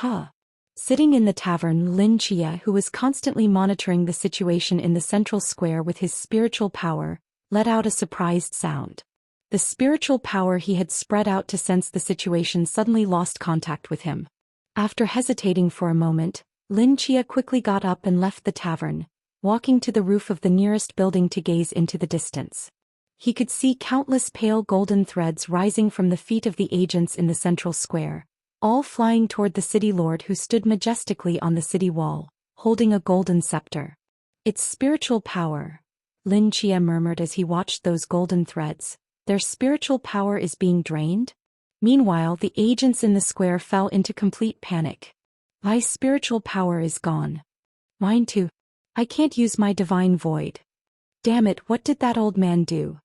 Huh. Sitting in the tavern, Lin Chia, who was constantly monitoring the situation in the central square with his spiritual power, let out a surprised sound. The spiritual power he had spread out to sense the situation suddenly lost contact with him. After hesitating for a moment, Lin Chia quickly got up and left the tavern, walking to the roof of the nearest building to gaze into the distance. He could see countless pale golden threads rising from the feet of the agents in the central square, all flying toward the city lord who stood majestically on the city wall, holding a golden scepter. It's spiritual power, Lin Chia murmured as he watched those golden threads. Their spiritual power is being drained? Meanwhile, the agents in the square fell into complete panic. My spiritual power is gone. Mine too. I can't use my divine void. Damn it, what did that old man do?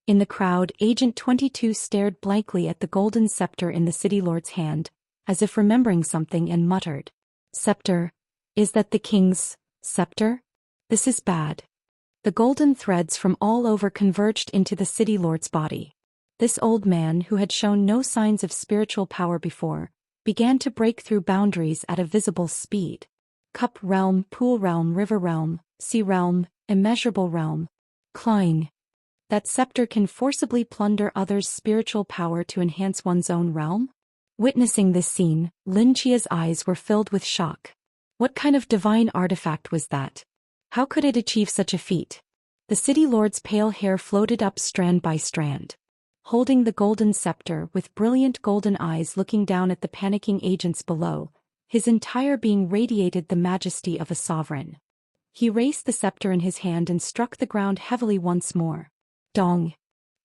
In the crowd, Agent 22 stared blankly at the golden scepter in the city lord's hand, as if remembering something, and muttered. Scepter? Is that the king's scepter? This is bad. The golden threads from all over converged into the city lord's body. This old man, who had shown no signs of spiritual power before, began to break through boundaries at a visible speed. Cup realm, pool realm, river realm, sea realm, immeasurable realm. Clang. That scepter can forcibly plunder others' spiritual power to enhance one's own realm? Witnessing this scene, Lin Chia's eyes were filled with shock. What kind of divine artifact was that? How could it achieve such a feat? The city lord's pale hair floated up strand by strand. Holding the golden scepter with brilliant golden eyes looking down at the panicking agents below, his entire being radiated the majesty of a sovereign. He raised the scepter in his hand and struck the ground heavily once more. Dong!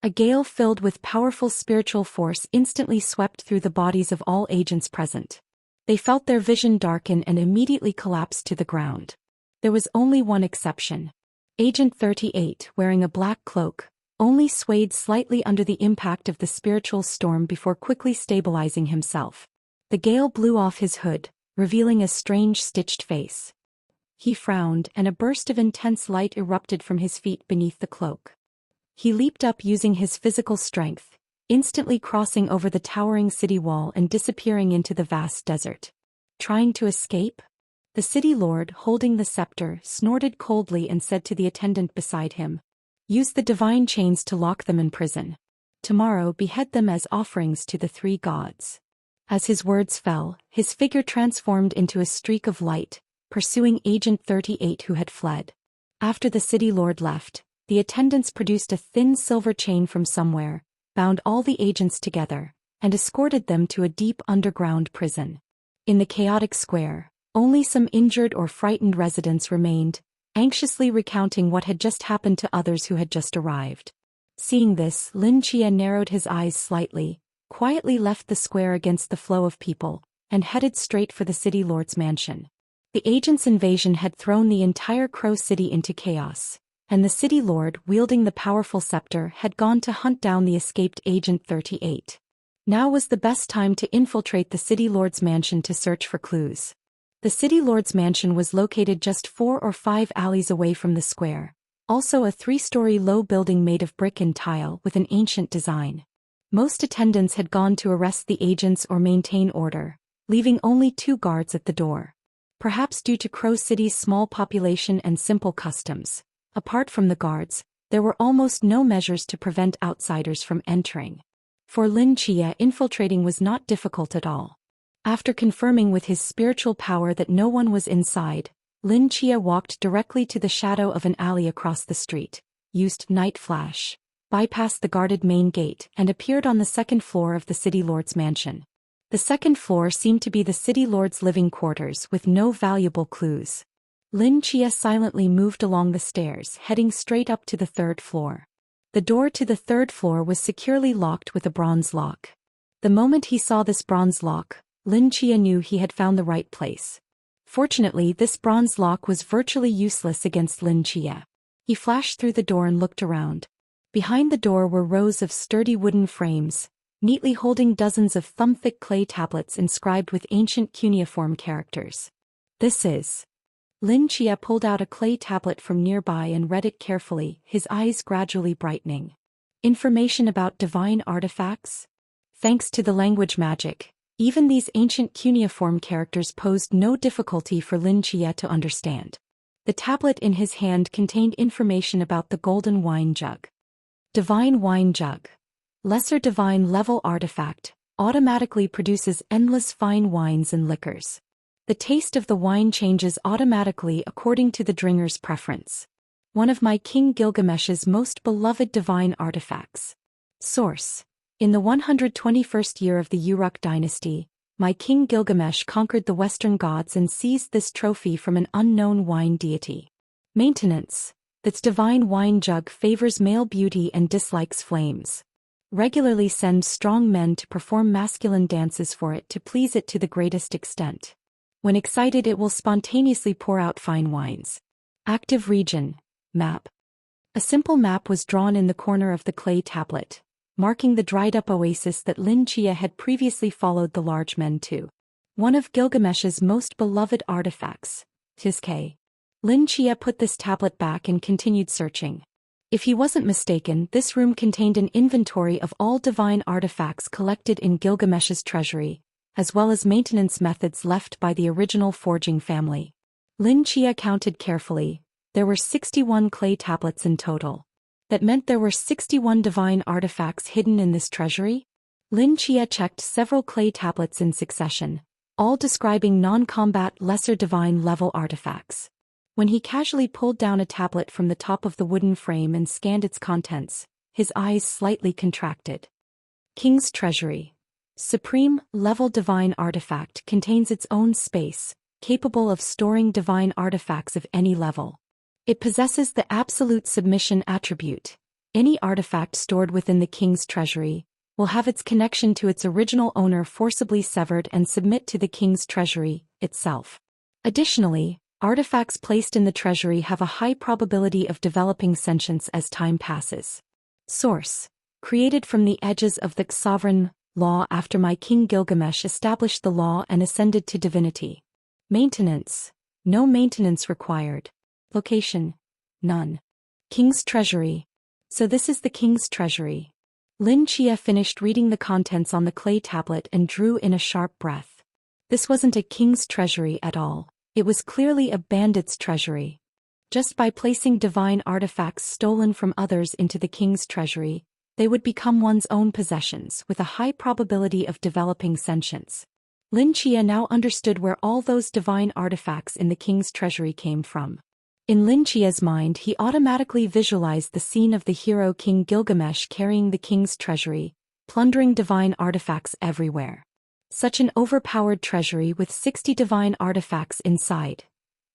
A gale filled with powerful spiritual force instantly swept through the bodies of all agents present. They felt their vision darken and immediately collapsed to the ground. There was only one exception. Agent 38, wearing a black cloak, only swayed slightly under the impact of the spiritual storm before quickly stabilizing himself. The gale blew off his hood, revealing a strange stitched face. He frowned, and a burst of intense light erupted from his feet beneath the cloak. He leaped up using his physical strength, instantly crossing over the towering city wall and disappearing into the vast desert. Trying to escape? The city lord, holding the scepter, snorted coldly and said to the attendant beside him, Use the divine chains to lock them in prison. Tomorrow behead them as offerings to the three gods. As his words fell, his figure transformed into a streak of light, pursuing Agent 38 who had fled. After the city lord left, the attendants produced a thin silver chain from somewhere, bound all the agents together, and escorted them to a deep underground prison. In the chaotic square, only some injured or frightened residents remained, anxiously recounting what had just happened to others who had just arrived. Seeing this, Lin Chia narrowed his eyes slightly, quietly left the square against the flow of people, and headed straight for the city lord's mansion. The agents' invasion had thrown the entire Crow City into chaos, and the city lord, wielding the powerful scepter, had gone to hunt down the escaped Agent 38. Now was the best time to infiltrate the city lord's mansion to search for clues. The city lord's mansion was located just 4 or 5 alleys away from the square, also a 3-story low building made of brick and tile with an ancient design. Most attendants had gone to arrest the agents or maintain order, leaving only 2 guards at the door. Perhaps due to Crow City's small population and simple customs, apart from the guards, there were almost no measures to prevent outsiders from entering. For Lin Chia, infiltrating was not difficult at all. After confirming with his spiritual power that no one was inside, Lin Chia walked directly to the shadow of an alley across the street, used night flash, bypassed the guarded main gate, and appeared on the 2nd floor of the city lord's mansion. The 2nd floor seemed to be the city lord's living quarters with no valuable clues. Lin Chia silently moved along the stairs, heading straight up to the 3rd floor. The door to the 3rd floor was securely locked with a bronze lock. The moment he saw this bronze lock, Lin Chia knew he had found the right place. Fortunately, this bronze lock was virtually useless against Lin Chia. He flashed through the door and looked around. Behind the door were rows of sturdy wooden frames, neatly holding dozens of thumb-thick clay tablets inscribed with ancient cuneiform characters. This is... Lin Chia pulled out a clay tablet from nearby and read it carefully, his eyes gradually brightening. Information about divine artifacts? Thanks to the language magic, Even these ancient cuneiform characters posed no difficulty for Lin Chia to understand. The tablet in his hand contained information about the golden wine jug. Divine wine jug. Lesser divine level artifact, automatically produces endless fine wines and liquors. The taste of the wine changes automatically according to the drinker's preference. One of my King Gilgamesh's most beloved divine artifacts. Source. In the 121st year of the Uruk dynasty, my King Gilgamesh conquered the Western gods and seized this trophy from an unknown wine deity. Maintenance. This divine wine jug favors male beauty and dislikes flames. Regularly sends strong men to perform masculine dances for it to please it to the greatest extent. When excited, it will spontaneously pour out fine wines. Active region. Map. A simple map was drawn in the corner of the clay tablet, marking the dried-up oasis that Lin Chia had previously followed the large men to. One of Gilgamesh's most beloved artifacts, his K. Lin Chia put this tablet back and continued searching. If he wasn't mistaken, this room contained an inventory of all divine artifacts collected in Gilgamesh's treasury, as well as maintenance methods left by the original forging family. Lin Chia counted carefully. There were 61 clay tablets in total. That meant there were 61 divine artifacts hidden in this treasury? Lin Chia checked several clay tablets in succession, all describing non-combat lesser divine level artifacts. When he casually pulled down a tablet from the top of the wooden frame and scanned its contents, his eyes slightly contracted. King's Treasury. Supreme level divine artifact contains its own space, capable of storing divine artifacts of any level. It possesses the absolute submission attribute. Any artifact stored within the king's treasury will have its connection to its original owner forcibly severed and submit to the king's treasury itself. Additionally, artifacts placed in the treasury have a high probability of developing sentience as time passes. Source. Created from the edges of the sovereign law after my King Gilgamesh established the law and ascended to divinity. Maintenance. No maintenance required. Location. None. King's Treasury. So this is the King's Treasury. Lin Chia finished reading the contents on the clay tablet and drew in a sharp breath. This wasn't a king's treasury at all. It was clearly a bandit's treasury. Just by placing divine artifacts stolen from others into the king's treasury, they would become one's own possessions with a high probability of developing sentience. Lin Chia now understood where all those divine artifacts in the king's treasury came from. In Lin Chia's mind, he automatically visualized the scene of the hero King Gilgamesh carrying the king's treasury, plundering divine artifacts everywhere. Such an overpowered treasury with 60 divine artifacts inside.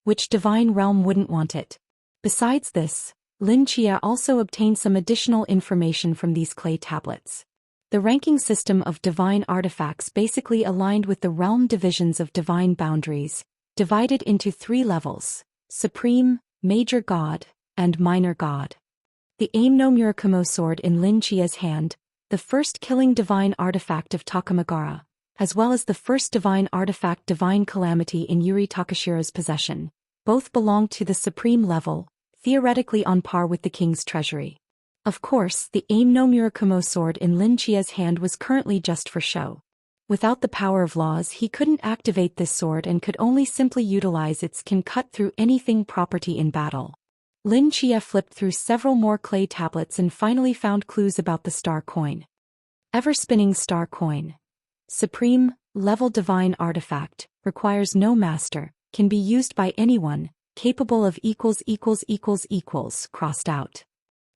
Which divine realm wouldn't want it? Besides this, Lin Chia also obtained some additional information from these clay tablets. The ranking system of divine artifacts basically aligned with the realm divisions of divine boundaries, divided into 3 levels: Supreme, Major God, and Minor God. The Aim no Murakumo sword in Lin Chia's hand, the first killing divine artifact of Takamagara, as well as the first divine artifact Divine Calamity in Yuri Takashiro's possession, both belong to the supreme level, theoretically on par with the king's treasury. Of course, the Aim no Murakumo sword in Lin Chia's hand was currently just for show. Without the power of laws, he couldn't activate this sword and could only simply utilize its can cut through anything property in battle. Lin Chia flipped through several more clay tablets and finally found clues about the star coin. Ever-spinning star coin. Supreme, level divine artifact, requires no master, can be used by anyone, capable of ... crossed out.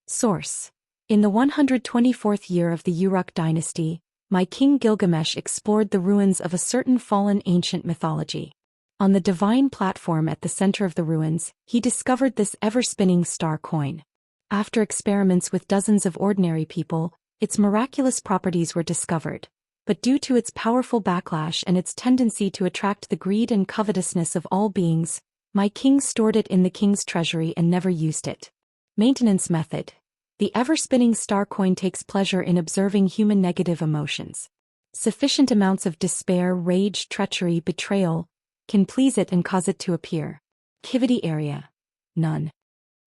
Source. In the 124th year of the Uruk dynasty, my King Gilgamesh explored the ruins of a certain fallen ancient mythology. On the divine platform at the center of the ruins, he discovered this ever-spinning star coin. After experiments with dozens of ordinary people, its miraculous properties were discovered. But due to its powerful backlash and its tendency to attract the greed and covetousness of all beings, my king stored it in the king's treasury and never used it. Maintenance method. The ever-spinning star coin takes pleasure in observing human negative emotions. Sufficient amounts of despair, rage, treachery, betrayal can please it and cause it to appear. Activity area. None.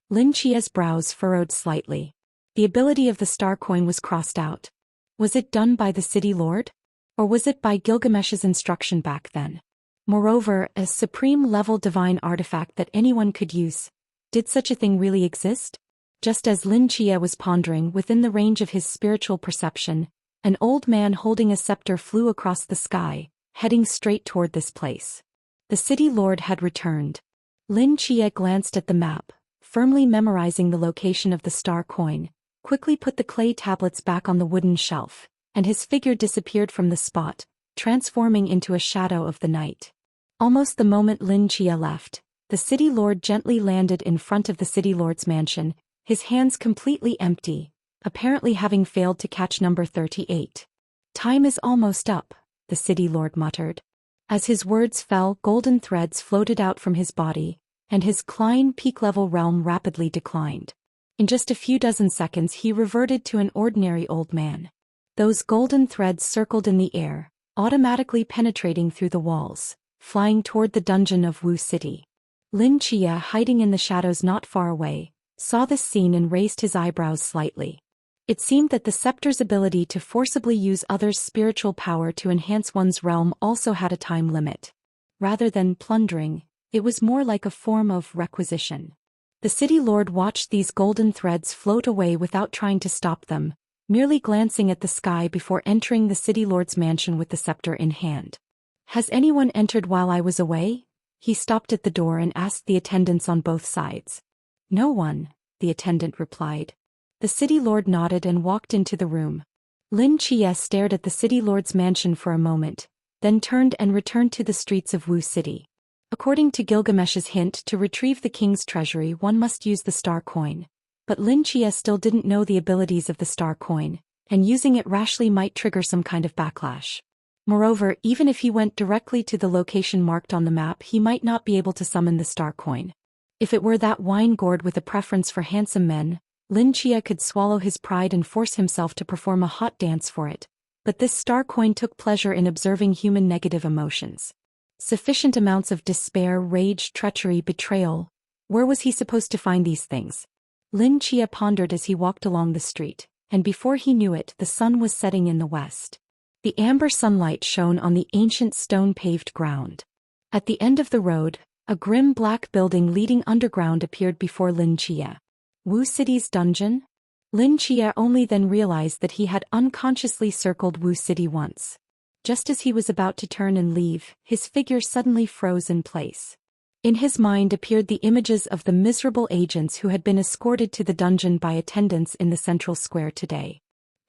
Lin Chia's brows furrowed slightly. The ability of the star coin was crossed out. Was it done by the city lord? Or was it by Gilgamesh's instruction back then? Moreover, a supreme-level divine artifact that anyone could use, did such a thing really exist? Just as Lin Chia was pondering within the range of his spiritual perception, an old man holding a scepter flew across the sky, heading straight toward this place. The city lord had returned. Lin Chia glanced at the map, firmly memorizing the location of the star coin, quickly put the clay tablets back on the wooden shelf, and his figure disappeared from the spot, transforming into a shadow of the night. Almost the moment Lin Chia left, the city lord gently landed in front of the city lord's mansion, his hands completely empty, apparently having failed to catch number 38. "Time is almost up," the city lord muttered. As his words fell, golden threads floated out from his body, and his Klein peak-level realm rapidly declined. In just a few dozen seconds he reverted to an ordinary old man. Those golden threads circled in the air, automatically penetrating through the walls, flying toward the dungeon of Wu City. Lin Chia, hiding in the shadows not far away, saw this scene and raised his eyebrows slightly. It seemed that the scepter's ability to forcibly use others' spiritual power to enhance one's realm also had a time limit. Rather than plundering, it was more like a form of requisition. The city lord watched these golden threads float away without trying to stop them, merely glancing at the sky before entering the city lord's mansion with the scepter in hand. "Has anyone entered while I was away?" He stopped at the door and asked the attendants on both sides. "No one," the attendant replied. The city lord nodded and walked into the room. Lin Chia stared at the city lord's mansion for a moment, then turned and returned to the streets of Wu City. According to Gilgamesh's hint, to retrieve the king's treasury one must use the star coin. But Lin Chia still didn't know the abilities of the star coin, and using it rashly might trigger some kind of backlash. Moreover, even if he went directly to the location marked on the map, he might not be able to summon the star coin. If it were that wine gourd with a preference for handsome men, Lin Chia could swallow his pride and force himself to perform a hot dance for it, but this star coin took pleasure in observing human negative emotions. Sufficient amounts of despair, rage, treachery, betrayal. Where was he supposed to find these things? Lin Chia pondered as he walked along the street, and before he knew it, the sun was setting in the west. The amber sunlight shone on the ancient stone-paved ground. At the end of the road, a grim black building leading underground appeared before Lin Chia. Wu City's dungeon? Lin Chia only then realized that he had unconsciously circled Wu City once. Just as he was about to turn and leave, his figure suddenly froze in place. In his mind appeared the images of the miserable agents who had been escorted to the dungeon by attendants in the central square today.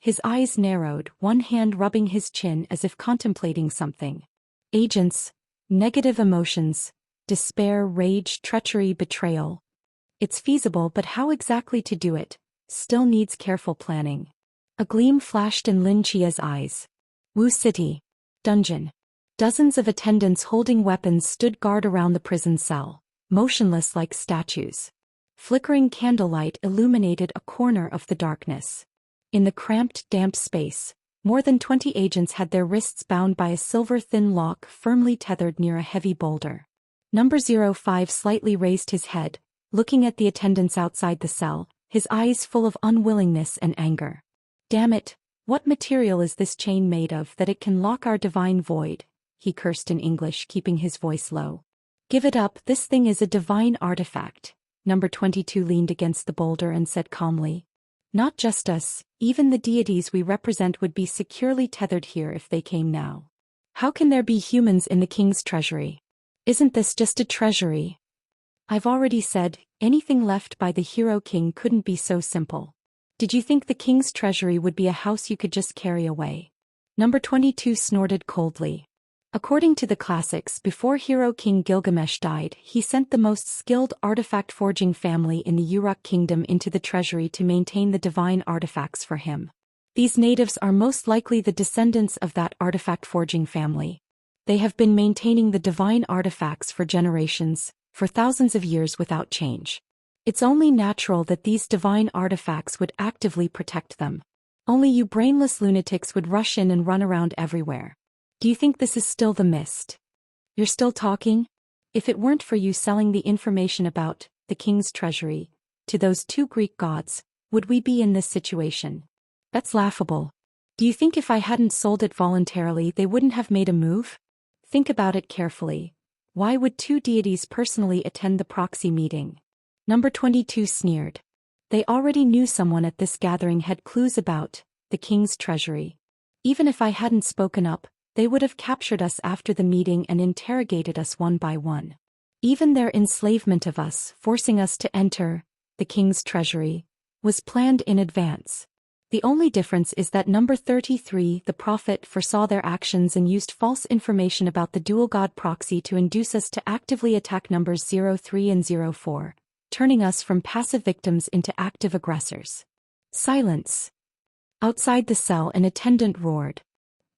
His eyes narrowed, one hand rubbing his chin as if contemplating something. Agents, negative emotions, despair, rage, treachery, betrayal. It's feasible, but how exactly to do it still needs careful planning. A gleam flashed in Lin Chia's eyes. Wu City. Dungeon. Dozens of attendants holding weapons stood guard around the prison cell, motionless like statues. Flickering candlelight illuminated a corner of the darkness. In the cramped, damp space, more than 20 agents had their wrists bound by a silver-thin lock firmly tethered near a heavy boulder. Number 05 slightly raised his head, looking at the attendants outside the cell, his eyes full of unwillingness and anger. "Damn it, what material is this chain made of that it can lock our divine void?" he cursed in English, keeping his voice low. "Give it up, this thing is a divine artifact." Number 22 leaned against the boulder and said calmly. "Not just us, even the deities we represent would be securely tethered here if they came now. How can there be humans in the king's treasury? Isn't this just a treasury? I've already said, anything left by the hero king couldn't be so simple. Did you think the king's treasury would be a house you could just carry away?" Number 22 snorted coldly. According to the classics, before hero king Gilgamesh died, he sent the most skilled artifact-forging family in the Uruk kingdom into the treasury to maintain the divine artifacts for him. These natives are most likely the descendants of that artifact-forging family. They have been maintaining the divine artifacts for generations, for thousands of years without change. It's only natural that these divine artifacts would actively protect them. Only you brainless lunatics would rush in and run around everywhere. Do you think this is still the mist? You're still talking? If it weren't for you selling the information about the king's treasury to those two Greek gods, would we be in this situation? That's laughable. Do you think if I hadn't sold it voluntarily they wouldn't have made a move? Think about it carefully. Why would two deities personally attend the proxy meeting? Number 22 sneered. They already knew someone at this gathering had clues about the king's treasury. Even if I hadn't spoken up, they would have captured us after the meeting and interrogated us one by one. Even their enslavement of us, forcing us to enter the king's treasury, was planned in advance. The only difference is that number 33, the prophet, foresaw their actions and used false information about the dual god proxy to induce us to actively attack numbers 03 and 04, turning us from passive victims into active aggressors. Silence. Outside the cell, an attendant roared.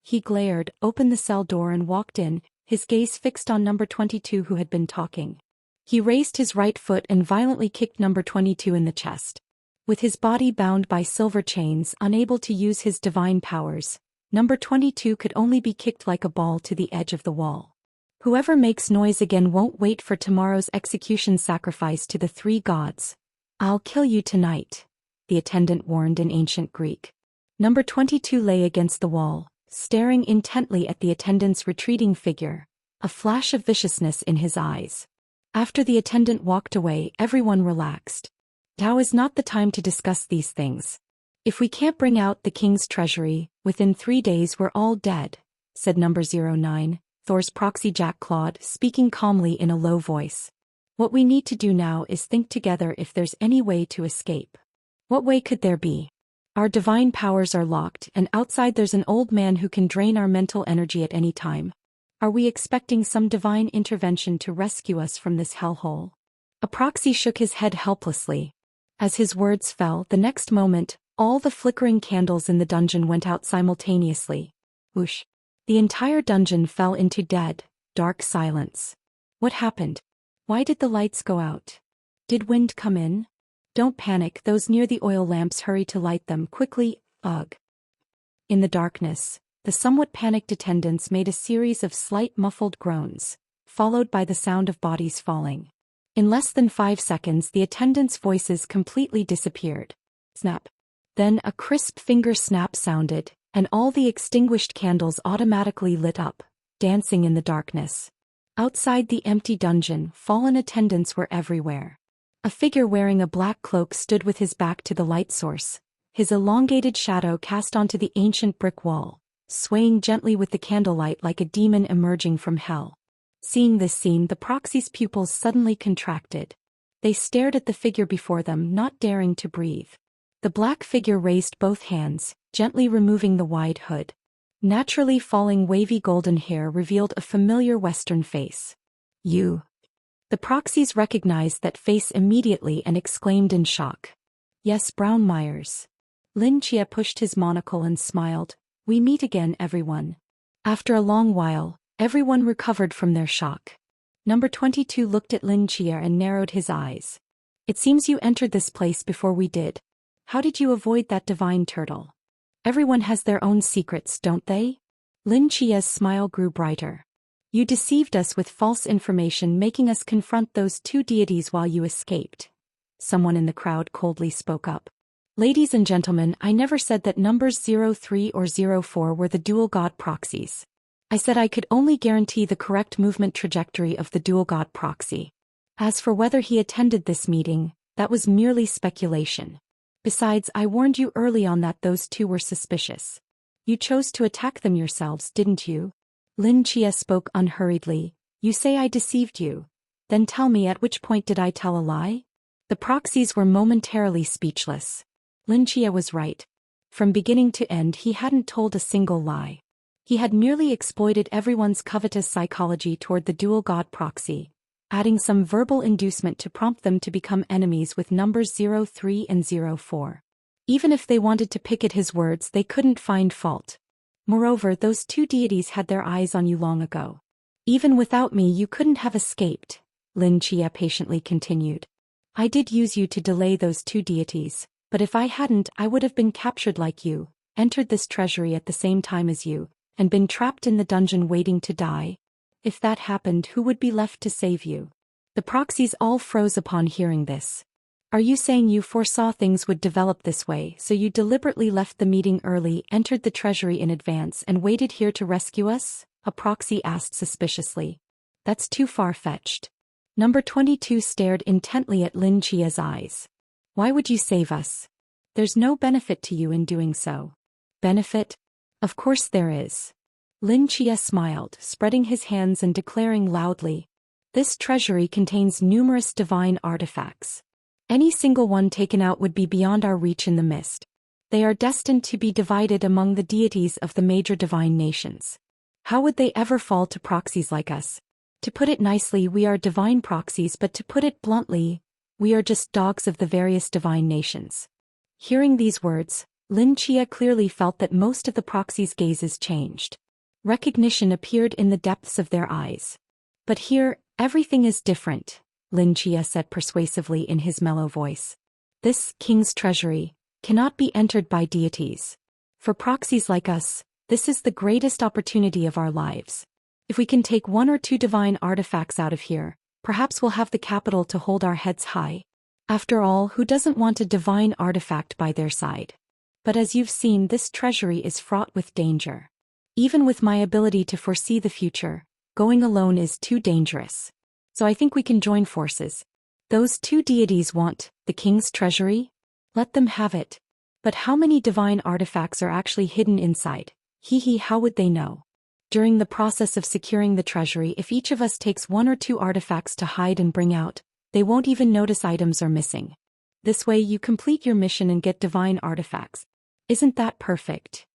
He glared, opened the cell door and walked in, his gaze fixed on number 22 who had been talking. He raised his right foot and violently kicked number 22 in the chest. With his body bound by silver chains, unable to use his divine powers, number 22 could only be kicked like a ball to the edge of the wall. Whoever makes noise again won't wait for tomorrow's execution sacrifice to the three gods. I'll kill you tonight, the attendant warned in ancient Greek. Number 22 lay against the wall, staring intently at the attendant's retreating figure, a flash of viciousness in his eyes. After the attendant walked away, everyone relaxed. Now is not the time to discuss these things. If we can't bring out the king's treasury, within 3 days we're all dead, said number 09, Thor's proxy Jack Claude, speaking calmly in a low voice. What we need to do now is think together if there's any way to escape. What way could there be? Our divine powers are locked, and outside there's an old man who can drain our mental energy at any time. Are we expecting some divine intervention to rescue us from this hellhole? A proxy shook his head helplessly. As his words fell, the next moment, all the flickering candles in the dungeon went out simultaneously. Whoosh. The entire dungeon fell into dead, dark silence. What happened? Why did the lights go out? Did wind come in? Don't panic, those near the oil lamps hurry to light them quickly, ugh. In the darkness, the somewhat panicked attendants made a series of slight muffled groans, followed by the sound of bodies falling. In less than 5 seconds the attendants' voices completely disappeared. Snap. Then a crisp finger snap sounded, and all the extinguished candles automatically lit up, dancing in the darkness. Outside the empty dungeon, fallen attendants were everywhere. A figure wearing a black cloak stood with his back to the light source, his elongated shadow cast onto the ancient brick wall, swaying gently with the candlelight like a demon emerging from hell. Seeing this scene, the proxy's pupils suddenly contracted. They stared at the figure before them, not daring to breathe. The black figure raised both hands, gently removing the wide hood. Naturally falling wavy golden hair revealed a familiar Western face. You. The proxies recognized that face immediately and exclaimed in shock. Yes, Brown Myers. Lin Chia pushed his monocle and smiled. We meet again, everyone. After a long while, everyone recovered from their shock. Number 22 looked at Lin Chia and narrowed his eyes. It seems you entered this place before we did. How did you avoid that divine turtle? Everyone has their own secrets, don't they? Lin Chia's smile grew brighter. You deceived us with false information, making us confront those two deities while you escaped. Someone in the crowd coldly spoke up. Ladies and gentlemen, I never said that numbers 03 or 04 were the dual god proxies. I said I could only guarantee the correct movement trajectory of the dual god proxy. As for whether he attended this meeting, that was merely speculation. Besides, I warned you early on that those two were suspicious. You chose to attack them yourselves, didn't you? Lin Chia spoke unhurriedly. You say I deceived you. Then tell me, at which point did I tell a lie? The proxies were momentarily speechless. Lin Chia was right. From beginning to end he hadn't told a single lie. He had merely exploited everyone's covetous psychology toward the dual god proxy, adding some verbal inducement to prompt them to become enemies with numbers 03 and 04. Even if they wanted to pick at his words, they couldn't find fault. Moreover, those two deities had their eyes on you long ago. Even without me you couldn't have escaped, Lin Chia patiently continued. I did use you to delay those two deities, but if I hadn't, I would have been captured like you, entered this treasury at the same time as you, and been trapped in the dungeon waiting to die. If that happened, who would be left to save you? The proxies all froze upon hearing this. Are you saying you foresaw things would develop this way, so you deliberately left the meeting early, entered the treasury in advance, and waited here to rescue us? A proxy asked suspiciously. That's too far-fetched. Number 22 stared intently at Lin Chia's eyes. Why would you save us? There's no benefit to you in doing so. Benefit? Of course there is. Lin Chia smiled, spreading his hands and declaring loudly. This treasury contains numerous divine artifacts. Any single one taken out would be beyond our reach in the mist. They are destined to be divided among the deities of the major divine nations. How would they ever fall to proxies like us? To put it nicely, we are divine proxies, but to put it bluntly, we are just dogs of the various divine nations. Hearing these words, Lin Chia clearly felt that most of the proxies' gazes changed. Recognition appeared in the depths of their eyes. But here, everything is different, Lin Chia said persuasively in his mellow voice. This king's treasury cannot be entered by deities. For proxies like us, this is the greatest opportunity of our lives. If we can take one or two divine artifacts out of here, perhaps we'll have the capital to hold our heads high. After all, who doesn't want a divine artifact by their side? But as you've seen, this treasury is fraught with danger. Even with my ability to foresee the future, going alone is too dangerous. So I think we can join forces. Those two deities want the king's treasury? Let them have it. But how many divine artifacts are actually hidden inside? How would they know? During the process of securing the treasury, if each of us takes one or two artifacts to hide and bring out, they won't even notice items are missing. This way you complete your mission and get divine artifacts. Isn't that perfect?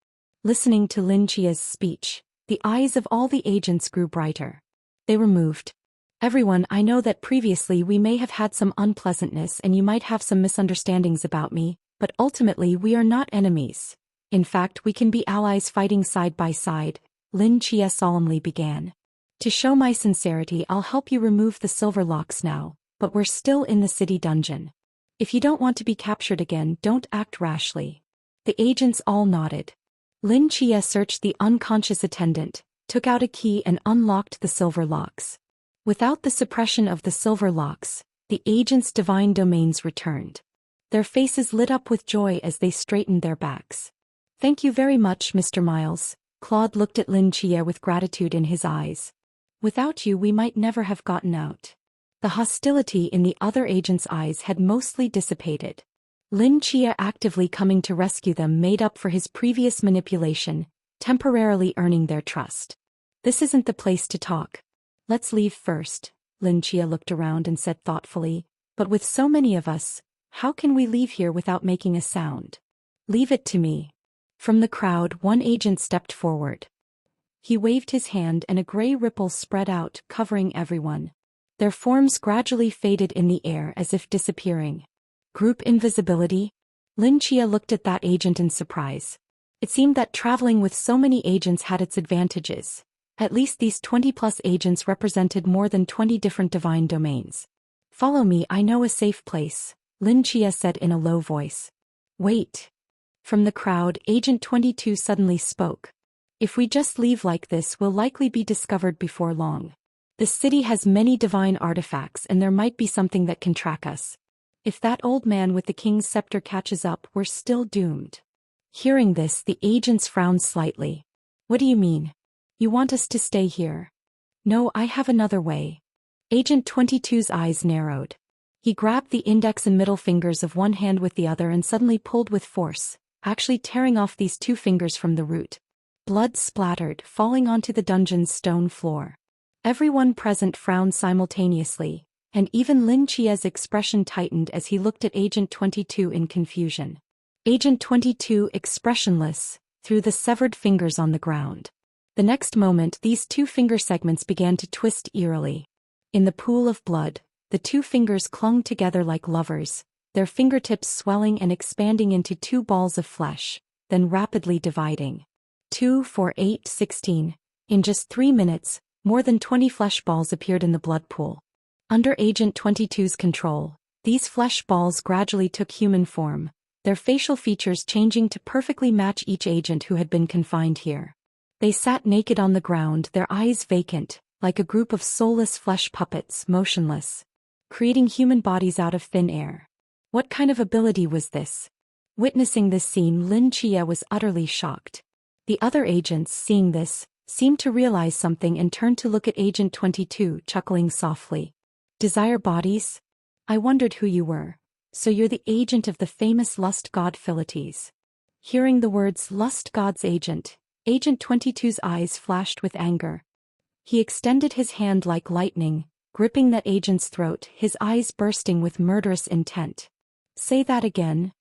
Listening to Lin Chia's speech, the eyes of all the agents grew brighter. They were moved. Everyone, I know that previously we may have had some unpleasantness and you might have some misunderstandings about me, but ultimately we are not enemies. In fact, we can be allies fighting side by side, Lin Chia solemnly began. To show my sincerity, I'll help you remove the silver locks now, but we're still in the city dungeon. If you don't want to be captured again, don't act rashly. The agents all nodded. Lin Chia searched the unconscious attendant, took out a key and unlocked the silver locks. Without the suppression of the silver locks, the agents' divine domains returned. Their faces lit up with joy as they straightened their backs. Thank you very much, Mr. Miles. Claude looked at Lin Chia with gratitude in his eyes. Without you, we might never have gotten out. The hostility in the other agents' eyes had mostly dissipated. Lin Chia actively coming to rescue them made up for his previous manipulation, temporarily earning their trust. This isn't the place to talk. Let's leave first. Lin Chia looked around and said thoughtfully, but with so many of us, how can we leave here without making a sound? Leave it to me. From the crowd, one agent stepped forward. He waved his hand and a gray ripple spread out, covering everyone. Their forms gradually faded in the air as if disappearing. Group invisibility? Lin Chia looked at that agent in surprise. It seemed that traveling with so many agents had its advantages. At least these 20+ agents represented more than 20 different divine domains. Follow me, I know a safe place, Lin Chia said in a low voice. Wait. From the crowd, Agent 22 suddenly spoke. If we just leave like this, we'll likely be discovered before long. The city has many divine artifacts and there might be something that can track us. If that old man with the king's scepter catches up, we're still doomed. Hearing this, the agents frowned slightly. What do you mean? You want us to stay here? No, I have another way. Agent 22's eyes narrowed. He grabbed the index and middle fingers of one hand with the other and suddenly pulled with force, actually tearing off these two fingers from the root. Blood splattered, falling onto the dungeon's stone floor. Everyone present frowned simultaneously, and even Lin Chia's expression tightened as he looked at Agent 22 in confusion. Agent 22, expressionless, threw the severed fingers on the ground. The next moment, these two finger segments began to twist eerily. In the pool of blood, the two fingers clung together like lovers, their fingertips swelling and expanding into two balls of flesh, then rapidly dividing. 2, 4, 8, 16. In just 3 minutes, more than 20 flesh balls appeared in the blood pool. Under Agent 22's control, these flesh balls gradually took human form, their facial features changing to perfectly match each agent who had been confined here. They sat naked on the ground, their eyes vacant, like a group of soulless flesh puppets, motionless, creating human bodies out of thin air. What kind of ability was this? Witnessing this scene, Lin Chia was utterly shocked. The other agents, seeing this, seemed to realize something and turned to look at Agent 22, chuckling softly. Desire bodies? I wondered who you were. So you're the agent of the famous lust god Philites. Hearing the words lust god's agent, Agent 22's eyes flashed with anger. He extended his hand like lightning, gripping that agent's throat, his eyes bursting with murderous intent. Say that again.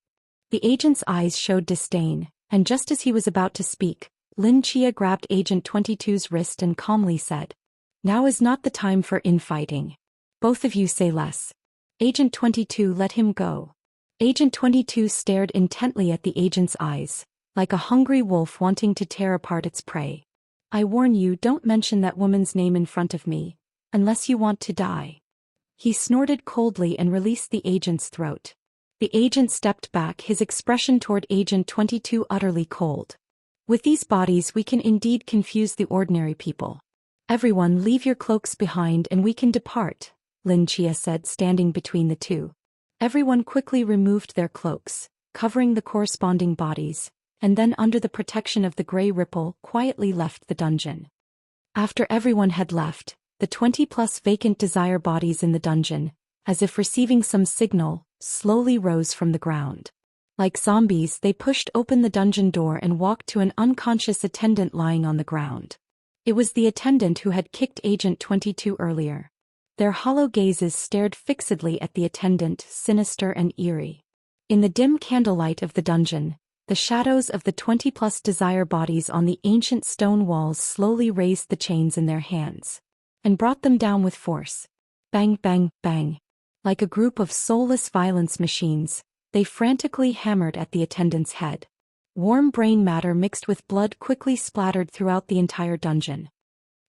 The agent's eyes showed disdain, and just as he was about to speak, Lin Chia grabbed Agent 22's wrist and calmly said, "Now is not the time for infighting. Both of you say less." Agent 22 let him go. Agent 22 stared intently at the agent's eyes, like a hungry wolf wanting to tear apart its prey. "I warn you, don't mention that woman's name in front of me, unless you want to die." He snorted coldly and released the agent's throat. The agent stepped back, his expression toward Agent 22 utterly cold. "With these bodies we can indeed confuse the ordinary people. Everyone leave your cloaks behind and we can depart," Lin Chia said, standing between the two. Everyone quickly removed their cloaks, covering the corresponding bodies, and then under the protection of the gray ripple, quietly left the dungeon. After everyone had left, the 20+ vacant desire bodies in the dungeon, as if receiving some signal, slowly rose from the ground. Like zombies, they pushed open the dungeon door and walked to an unconscious attendant lying on the ground. It was the attendant who had kicked Agent 22 earlier. Their hollow gazes stared fixedly at the attendant, sinister and eerie. In the dim candlelight of the dungeon, the shadows of the 20+ desire bodies on the ancient stone walls slowly raised the chains in their hands and brought them down with force. Bang, bang, bang. Like a group of soulless violence machines, they frantically hammered at the attendant's head. Warm brain matter mixed with blood quickly splattered throughout the entire dungeon.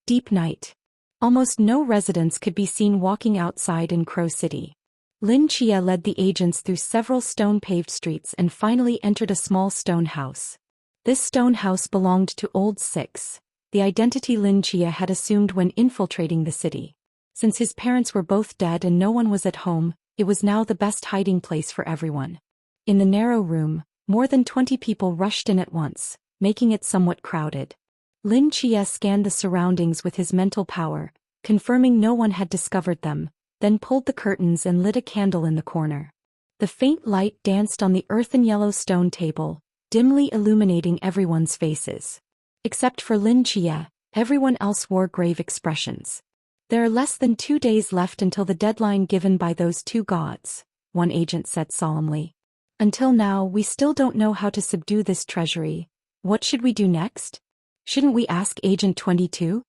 Deep night. Almost no residents could be seen walking outside in Crow City. Lin Chia led the agents through several stone-paved streets and finally entered a small stone house. This stone house belonged to Old Six, the identity Lin Chia had assumed when infiltrating the city. Since his parents were both dead and no one was at home, it was now the best hiding place for everyone. In the narrow room, more than 20 people rushed in at once, making it somewhat crowded. Lin Chia scanned the surroundings with his mental power, confirming no one had discovered them, then pulled the curtains and lit a candle in the corner. The faint light danced on the earthen yellow stone table, dimly illuminating everyone's faces. Except for Lin Chia, everyone else wore grave expressions. "There are less than 2 days left until the deadline given by those two gods," one agent said solemnly. "Until now, we still don't know how to subdue this treasury. What should we do next? Shouldn't we ask Agent 22?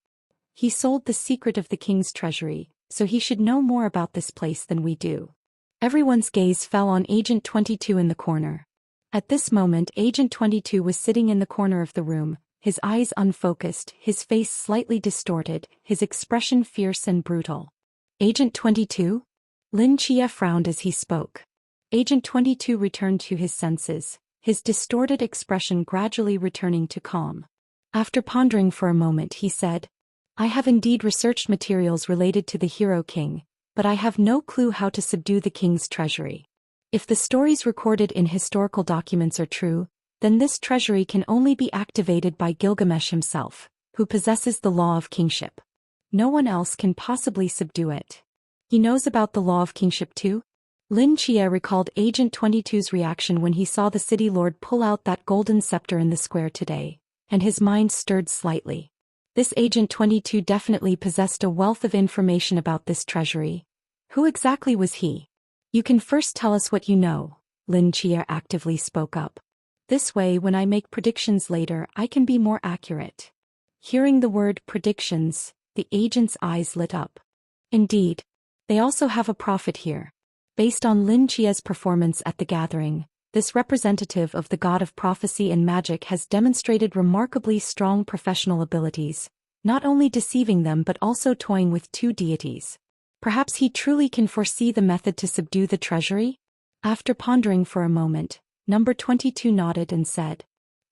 He sold the secret of the king's treasury, so he should know more about this place than we do." Everyone's gaze fell on Agent 22 in the corner. At this moment, Agent 22 was sitting in the corner of the room, his eyes unfocused, his face slightly distorted, his expression fierce and brutal. "Agent 22? Lin Chia frowned as he spoke. Agent 22 returned to his senses, his distorted expression gradually returning to calm. After pondering for a moment, he said, "I have indeed researched materials related to the Hero King, but I have no clue how to subdue the king's treasury. If the stories recorded in historical documents are true, then this treasury can only be activated by Gilgamesh himself, who possesses the law of kingship. No one else can possibly subdue it. He knows about the law of kingship too?" Lin Chia recalled Agent 22's reaction when he saw the city lord pull out that golden scepter in the square today, and his mind stirred slightly. This Agent 22 definitely possessed a wealth of information about this treasury. Who exactly was he? "You can first tell us what you know," Lin Chia actively spoke up. "This way, when I make predictions later, I can be more accurate." Hearing the word predictions, the agent's eyes lit up. Indeed. They also have a prophet here. Based on Lin Chia's performance at the gathering, this representative of the god of prophecy and magic has demonstrated remarkably strong professional abilities, not only deceiving them but also toying with two deities. Perhaps he truly can foresee the method to subdue the treasury? After pondering for a moment, Number 22 nodded and said,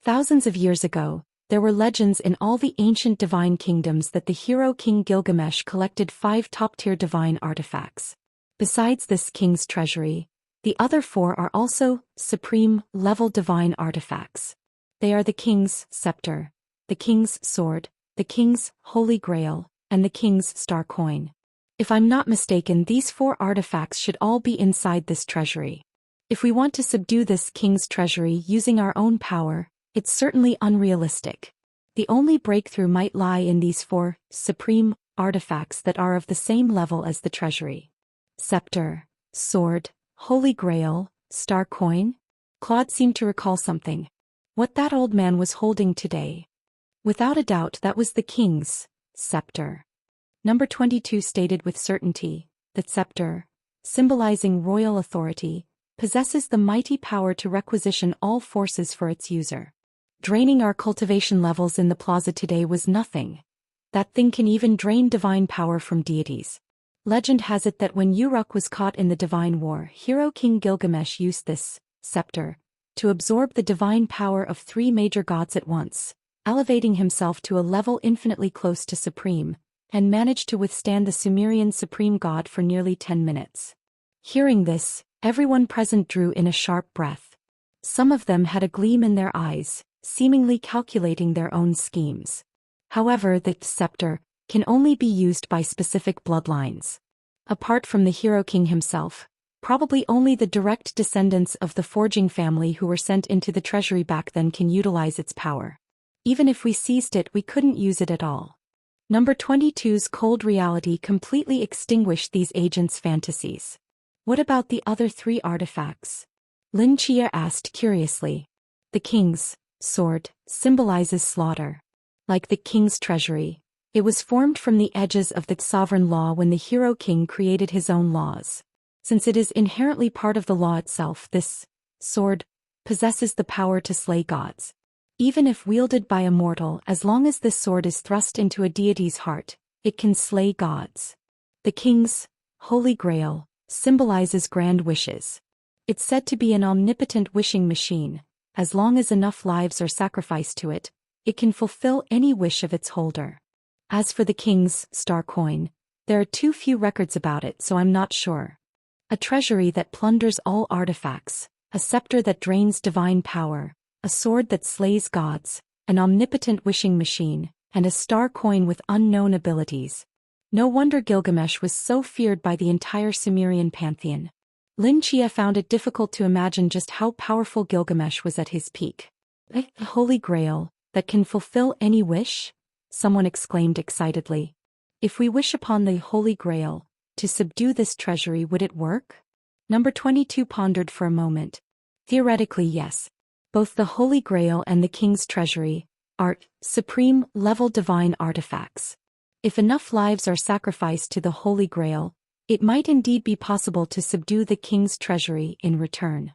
"Thousands of years ago, there were legends in all the ancient divine kingdoms that the hero King Gilgamesh collected 5 top-tier divine artifacts. Besides this king's treasury, The other 4 are also supreme-level divine artifacts. They are the King's Scepter, the King's Sword, the King's Holy Grail, and the King's Star Coin. If I'm not mistaken, these 4 artifacts should all be inside this treasury. If we want to subdue this King's treasury using our own power, it's certainly unrealistic. The only breakthrough might lie in these 4 supreme artifacts that are of the same level as the treasury. Scepter, Sword, Holy Grail, Star Coin? Claude seemed to recall something. What that old man was holding today. Without a doubt, that was the King's Scepter. Number 22 stated with certainty that scepter, symbolizing royal authority, possesses the mighty power to requisition all forces for its user. Draining our cultivation levels in the plaza today was nothing. That thing can even drain divine power from deities. Legend has it that when Uruk was caught in the divine war, hero King Gilgamesh used this scepter to absorb the divine power of 3 major gods at once, elevating himself to a level infinitely close to supreme, and managed to withstand the Sumerian supreme god for nearly 10 minutes. Hearing this, everyone present drew in a sharp breath. Some of them had a gleam in their eyes, seemingly calculating their own schemes. However, the scepter can only be used by specific bloodlines. Apart from the hero king himself, probably only the direct descendants of the forging family who were sent into the treasury back then can utilize its power. Even if we seized it, we couldn't use it at all. Number 22's cold reality completely extinguished these agents' fantasies. What about the other 3 artifacts? Lin Chia asked curiously. The King's Sword symbolizes slaughter. Like the King's treasury, it was formed from the edges of the sovereign law when the hero king created his own laws. Since it is inherently part of the law itself, this sword possesses the power to slay gods. Even if wielded by a mortal, as long as this sword is thrust into a deity's heart, it can slay gods. The King's Holy Grail symbolizes grand wishes. It's said to be an omnipotent wishing machine. As long as enough lives are sacrificed to it, it can fulfill any wish of its holder. As for the King's Star Coin, there are too few records about it, so I'm not sure. A treasury that plunders all artifacts, a scepter that drains divine power, a sword that slays gods, an omnipotent wishing machine, and a star coin with unknown abilities. No wonder Gilgamesh was so feared by the entire Sumerian pantheon. Lin Chia found it difficult to imagine just how powerful Gilgamesh was at his peak. The Holy Grail, that can fulfill any wish? Someone exclaimed excitedly. If we wish upon the Holy Grail to subdue this treasury, would it work? Number 22 pondered for a moment. Theoretically, yes. Both the Holy Grail and the King's treasury are supreme-level divine artifacts. If enough lives are sacrificed to the Holy Grail, it might indeed be possible to subdue the King's treasury in return.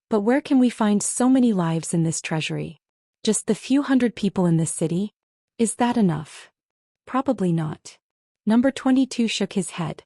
But where can we find so many lives in this treasury? Just the few hundred people in this city? Is that enough? Probably not. Number 22 shook his head.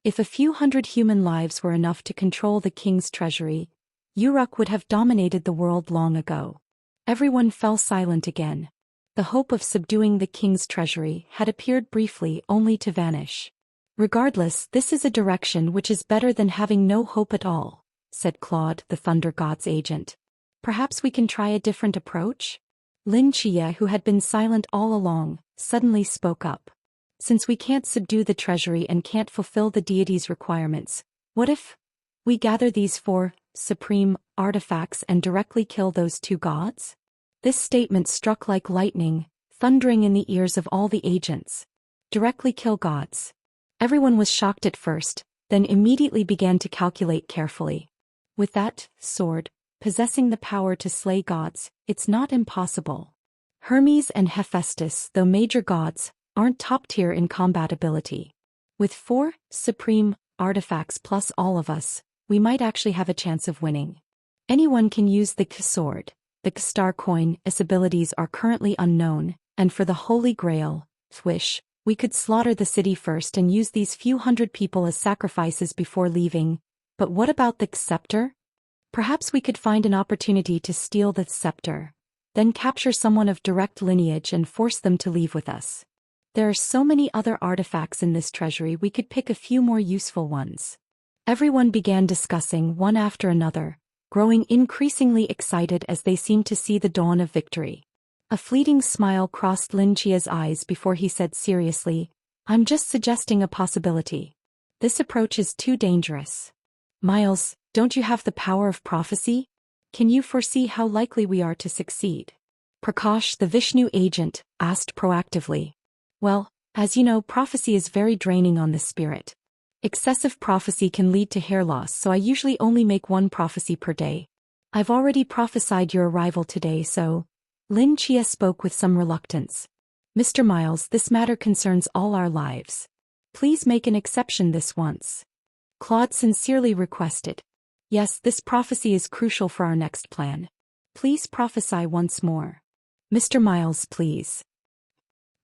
If a few hundred human lives were enough to control the King's treasury, Uruk would have dominated the world long ago. Everyone fell silent again. The hope of subduing the King's treasury had appeared briefly only to vanish. Regardless, this is a direction which is better than having no hope at all, said Claude, the Thunder God's agent. Perhaps we can try a different approach? Lin Chia, who had been silent all along, suddenly spoke up. Since we can't subdue the treasury and can't fulfill the deity's requirements, what if we gather these 4 supreme artifacts and directly kill those 2 gods? This statement struck like lightning, thundering in the ears of all the agents. Directly kill gods. Everyone was shocked at first, then immediately began to calculate carefully. With that sword, possessing the power to slay gods, it's not impossible. Hermes and Hephaestus, though major gods, aren't top tier in combat ability. With 4 supreme artifacts plus all of us, we might actually have a chance of winning. Anyone can use the sword. The star coin, its abilities are currently unknown, and for the Holy Grail, wish, we could slaughter the city first and use these few hundred people as sacrifices before leaving. But what about the scepter? Perhaps we could find an opportunity to steal the scepter, then capture someone of direct lineage and force them to leave with us. There are so many other artifacts in this treasury, we could pick a few more useful ones. Everyone began discussing one after another, growing increasingly excited as they seemed to see the dawn of victory. A fleeting smile crossed Lin Chia's eyes before he said seriously, "I'm just suggesting a possibility. This approach is too dangerous. Miles, don't you have the power of prophecy? Can you foresee how likely we are to succeed?" Prakash, the Vishnu agent, asked proactively. "Well, as you know, prophecy is very draining on the spirit. Excessive prophecy can lead to hair loss, so I usually only make one prophecy per day. I've already prophesied your arrival today, so..." Lin Chia spoke with some reluctance. "Mr. Miles, this matter concerns all our lives. Please make an exception this once." Claude sincerely requested. "Yes, this prophecy is crucial for our next plan. Please prophesy once more. Mr. Miles, please."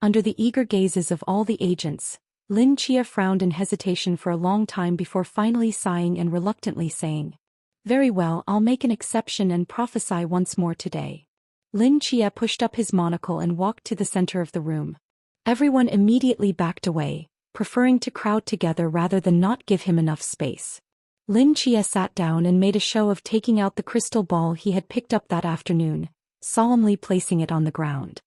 Under the eager gazes of all the agents, Lin Chia frowned in hesitation for a long time before finally sighing and reluctantly saying, "Very well, I'll make an exception and prophesy once more today." Lin Chia pushed up his monocle and walked to the center of the room. Everyone immediately backed away, preferring to crowd together rather than not give him enough space. Lin Chia sat down and made a show of taking out the crystal ball he had picked up that afternoon, solemnly placing it on the ground.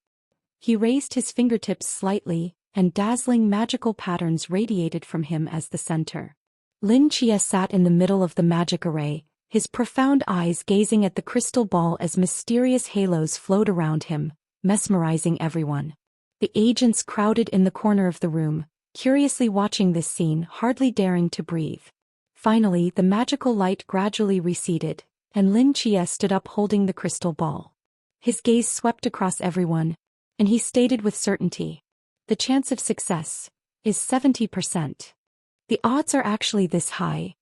He raised his fingertips slightly, and dazzling magical patterns radiated from him as the center. Lin Chia sat in the middle of the magic array, his profound eyes gazing at the crystal ball as mysterious halos flowed around him, mesmerizing everyone. The agents crowded in the corner of the room, curiously watching this scene, hardly daring to breathe. Finally, the magical light gradually receded, and Lin Chia stood up holding the crystal ball. His gaze swept across everyone, and he stated with certainty, "The chance of success is 70%. The odds are actually this high."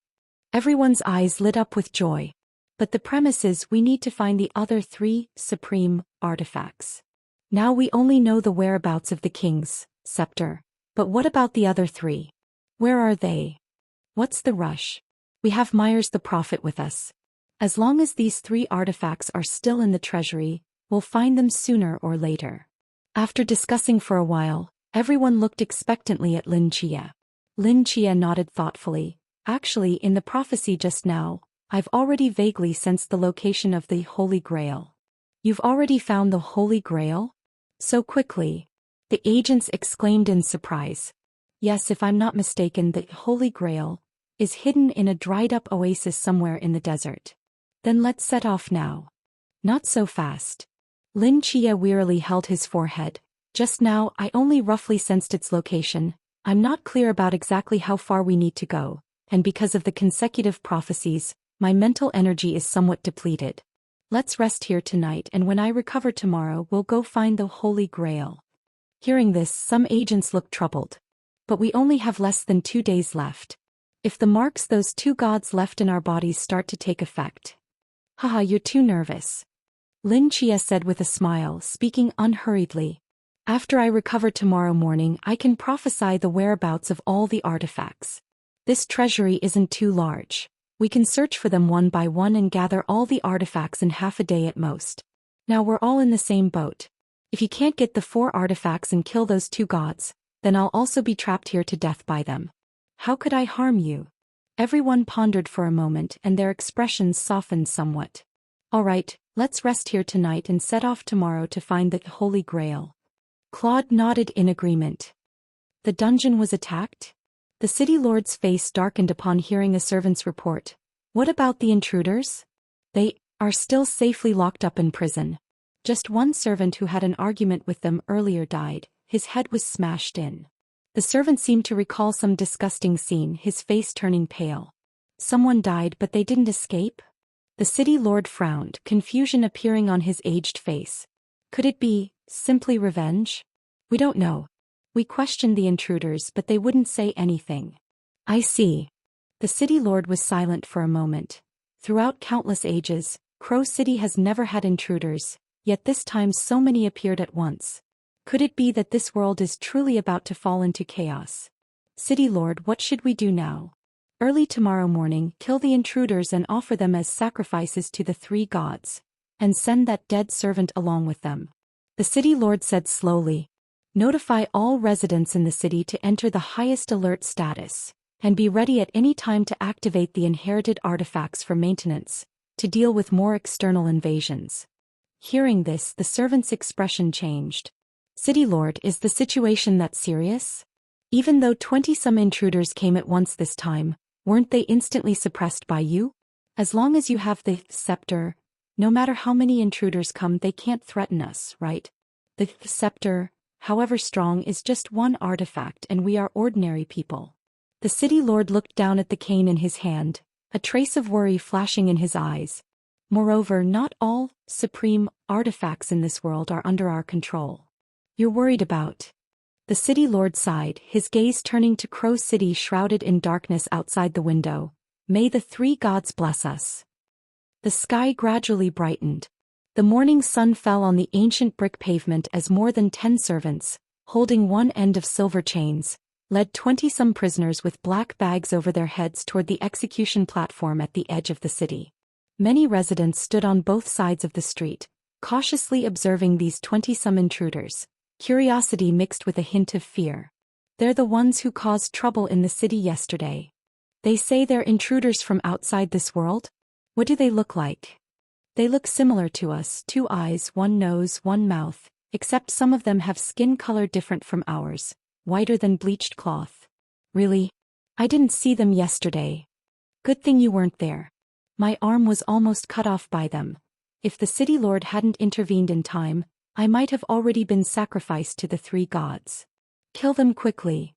Everyone's eyes lit up with joy. "But the premise is we need to find the other 3 supreme artifacts. Now we only know the whereabouts of the king's scepter, but what about the other 3? Where are they? What's the rush? We have Myers the prophet with us. As long as these 3 artifacts are still in the treasury, we'll find them sooner or later." After discussing for a while, everyone looked expectantly at Lin Chia. Lin Chia nodded thoughtfully. "Actually, in the prophecy just now, I've already vaguely sensed the location of the Holy Grail." "You've already found the Holy Grail? So quickly?" the agents exclaimed in surprise. "Yes, if I'm not mistaken, the Holy Grail is hidden in a dried-up oasis somewhere in the desert." "Then let's set off now." "Not so fast." Lin Chia wearily held his forehead. "Just now, I only roughly sensed its location. I'm not clear about exactly how far we need to go, and because of the consecutive prophecies, my mental energy is somewhat depleted. Let's rest here tonight, and when I recover tomorrow, we'll go find the Holy Grail." Hearing this, some agents looked troubled. "But we only have less than 2 days left. If the marks those 2 gods left in our bodies start to take effect..." "Haha, you're too nervous." Lin Chia said with a smile, speaking unhurriedly. "After I recover tomorrow morning, I can prophesy the whereabouts of all the artifacts. This treasury isn't too large. We can search for them one by one and gather all the artifacts in half a day at most. Now we're all in the same boat. If you can't get the 4 artifacts and kill those 2 gods, then I'll also be trapped here to death by them. How could I harm you?" Everyone pondered for a moment and their expressions softened somewhat. "All right, let's rest here tonight and set off tomorrow to find the Holy Grail." Claude nodded in agreement. The dungeon was attacked? The city lord's face darkened upon hearing a servant's report. "What about the intruders?" "They are still safely locked up in prison. Just one servant who had an argument with them earlier died. His head was smashed in." The servant seemed to recall some disgusting scene, his face turning pale. "Someone died, but they didn't escape?" The city lord frowned, confusion appearing on his aged face. "Could it be simply revenge? We don't know. We questioned the intruders, but they wouldn't say anything." "I see." The city lord was silent for a moment. Throughout countless ages, Crow City has never had intruders, yet this time so many appeared at once. Could it be that this world is truly about to fall into chaos? "City lord, what should we do now?" "Early tomorrow morning, kill the intruders and offer them as sacrifices to the 3 gods. And send that dead servant along with them." The city lord said slowly. "Notify all residents in the city to enter the highest alert status. and be ready at any time to activate the inherited artifacts for maintenance, to deal with more external invasions. Hearing this, the servant's expression changed. City Lord, is the situation that serious? Even though 20-some intruders came at once this time, weren't they instantly suppressed by you? As long as you have the scepter, no matter how many intruders come, they can't threaten us, right? The scepter, however strong, is just one artifact, and we are ordinary people. The city lord looked down at the cane in his hand, a trace of worry flashing in his eyes. Moreover, not all supreme artifacts in this world are under our control. You're worried about? The city lord sighed, his gaze turning to Crow City shrouded in darkness outside the window. May the three gods bless us. The sky gradually brightened. The morning sun fell on the ancient brick pavement as more than 10 servants, holding one end of silver chains, led 20-some prisoners with black bags over their heads toward the execution platform at the edge of the city. Many residents stood on both sides of the street, cautiously observing these 20-some intruders, curiosity mixed with a hint of fear. They're the ones who caused trouble in the city yesterday. They say they're intruders from outside this world? What do they look like? They look similar to us, 2 eyes, 1 nose, 1 mouth, except some of them have skin color different from ours, whiter than bleached cloth. Really? I didn't see them yesterday. Good thing you weren't there. My arm was almost cut off by them. If the city lord hadn't intervened in time, I might have already been sacrificed to the 3 gods. Kill them quickly.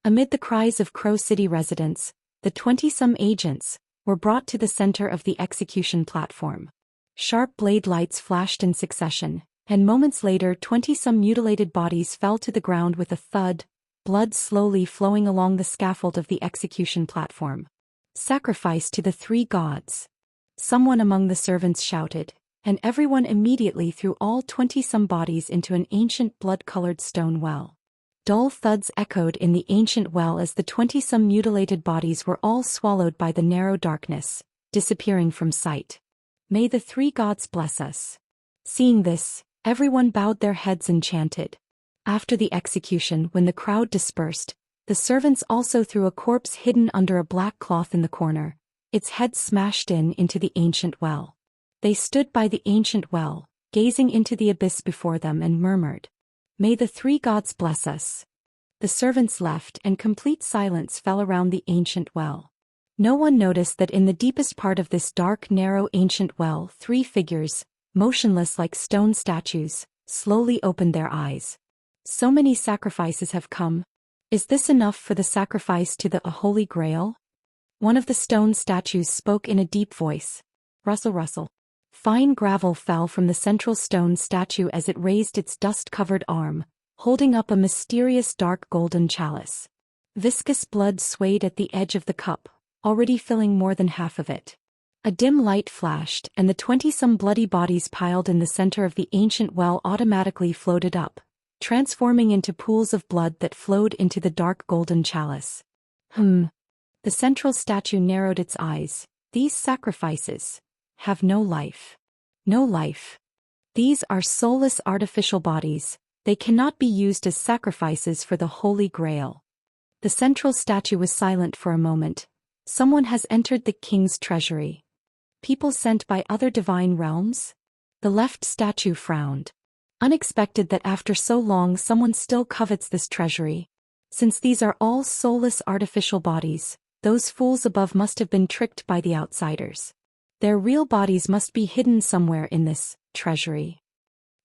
Amid the cries of Crow City residents, the 20-some agents were brought to the center of the execution platform. Sharp blade lights flashed in succession, and moments later 20-some mutilated bodies fell to the ground with a thud, blood slowly flowing along the scaffold of the execution platform. Sacrifice to the 3 gods. Someone among the servants shouted, and everyone immediately threw all 20-some bodies into an ancient blood-colored stone well. Dull thuds echoed in the ancient well as the 20-some mutilated bodies were all swallowed by the narrow darkness, disappearing from sight. May the 3 gods bless us. Seeing this, everyone bowed their heads and chanted. After the execution, when the crowd dispersed, the servants also threw a corpse hidden under a black cloth in the corner, its head smashed into the ancient well. They stood by the ancient well, gazing into the abyss before them, and murmured, "May the 3 gods bless us." The servants left, and complete silence fell around the ancient well. No one noticed that in the deepest part of this dark, narrow ancient well, 3 figures, motionless like stone statues, slowly opened their eyes. So many sacrifices have come. Is this enough for the sacrifice to the Holy Grail? One of the stone statues spoke in a deep voice. Rustle, rustle. Fine gravel fell from the central stone statue as it raised its dust-covered arm, holding up a mysterious dark golden chalice. Viscous blood swayed at the edge of the cup, already filling more than half of it. A dim light flashed, and the 20-some bloody bodies piled in the center of the ancient well automatically floated up, transforming into pools of blood that flowed into the dark golden chalice. The central statue narrowed its eyes. These sacrifices have no life. No life. These are soulless artificial bodies. They cannot be used as sacrifices for the Holy Grail. The central statue was silent for a moment. Someone has entered the king's treasury. People sent by other divine realms? The left statue frowned. Unexpected that after so long someone still covets this treasury. Since these are all soulless artificial bodies, those fools above must have been tricked by the outsiders. Their real bodies must be hidden somewhere in this treasury.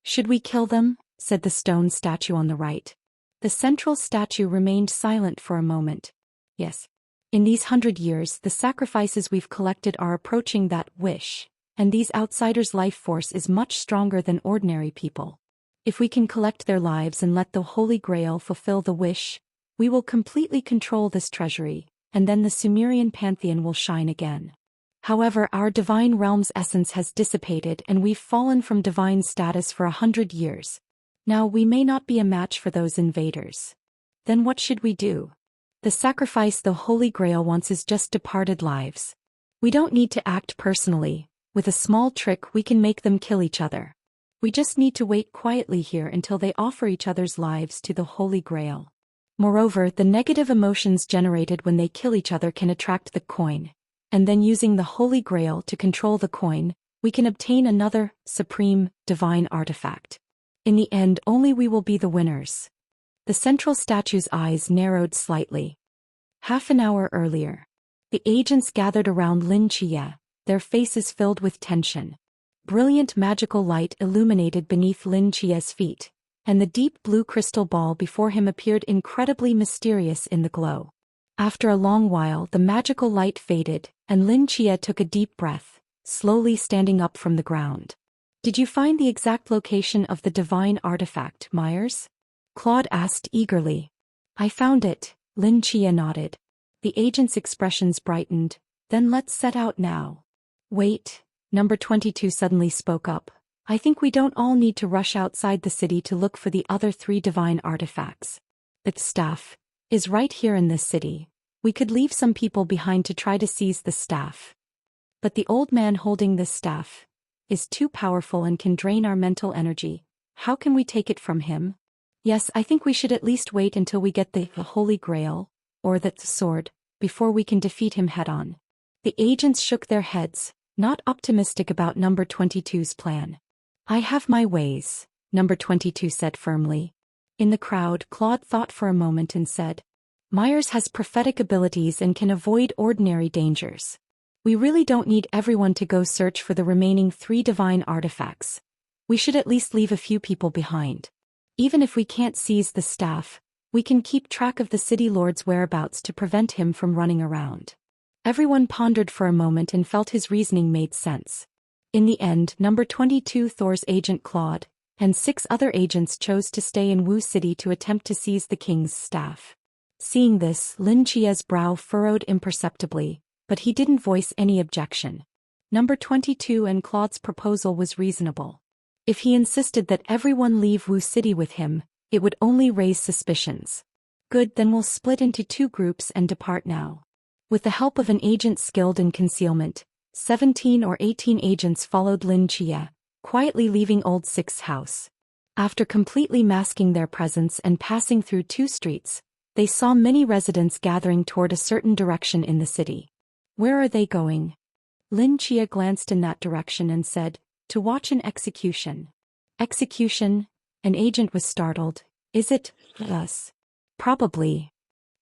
Should we kill them? Said the stone statue on the right. The central statue remained silent for a moment. Yes. In these 100 years, the sacrifices we've collected are approaching that wish, and these outsiders' life force is much stronger than ordinary people. If we can collect their lives and let the Holy Grail fulfill the wish, we will completely control this treasury, and then the Sumerian pantheon will shine again. However, our divine realm's essence has dissipated and we've fallen from divine status for 100 years. Now we may not be a match for those invaders. Then what should we do? The sacrifice the Holy Grail wants is just departed lives. We don't need to act personally. With a small trick we can make them kill each other. We just need to wait quietly here until they offer each other's lives to the Holy Grail. Moreover, the negative emotions generated when they kill each other can attract the coin, and then using the Holy Grail to control the coin, we can obtain another, supreme, divine artifact. In the end, only we will be the winners. The central statue's eyes narrowed slightly. Half an hour earlier, the agents gathered around Lin Chia, their faces filled with tension. Brilliant magical light illuminated beneath Lin Chia's feet, and the deep blue crystal ball before him appeared incredibly mysterious in the glow. After a long while, the magical light faded, and Lin Chia took a deep breath, slowly standing up from the ground. Did you find the exact location of the divine artifact, Myers? Claude asked eagerly. I found it, Lin Chia nodded. The agent's expressions brightened. Then let's set out now. Wait, number 22 suddenly spoke up. I think we don't all need to rush outside the city to look for the other 3 divine artifacts. The staff is right here in this city. We could leave some people behind to try to seize the staff. But the old man holding this staff is too powerful and can drain our mental energy. How can we take it from him? Yes, I think we should at least wait until we get the Holy Grail, or the sword, before we can defeat him head-on. The agents shook their heads, not optimistic about number 22's plan. I have my ways, number 22 said firmly. In the crowd, Claude thought for a moment and said, Myers has prophetic abilities and can avoid ordinary dangers. We really don't need everyone to go search for the remaining 3 divine artifacts. We should at least leave a few people behind. Even if we can't seize the staff, we can keep track of the city lord's whereabouts to prevent him from running around. Everyone pondered for a moment and felt his reasoning made sense. In the end, number 22 Thor's agent Claude, and 6 other agents chose to stay in Wu City to attempt to seize the king's staff. Seeing this, Lin Chia's brow furrowed imperceptibly, but he didn't voice any objection. Number 22 and Claude's proposal was reasonable. If he insisted that everyone leave Wu City with him, it would only raise suspicions. Good, then we'll split into 2 groups and depart now. With the help of an agent skilled in concealment, 17 or 18 agents followed Lin Chia, quietly leaving Old Six's house. After completely masking their presence and passing through 2 streets, they saw many residents gathering toward a certain direction in the city. Where are they going? Lin Chia glanced in that direction and said, to watch an execution. Execution? An agent was startled. Is it us? Probably.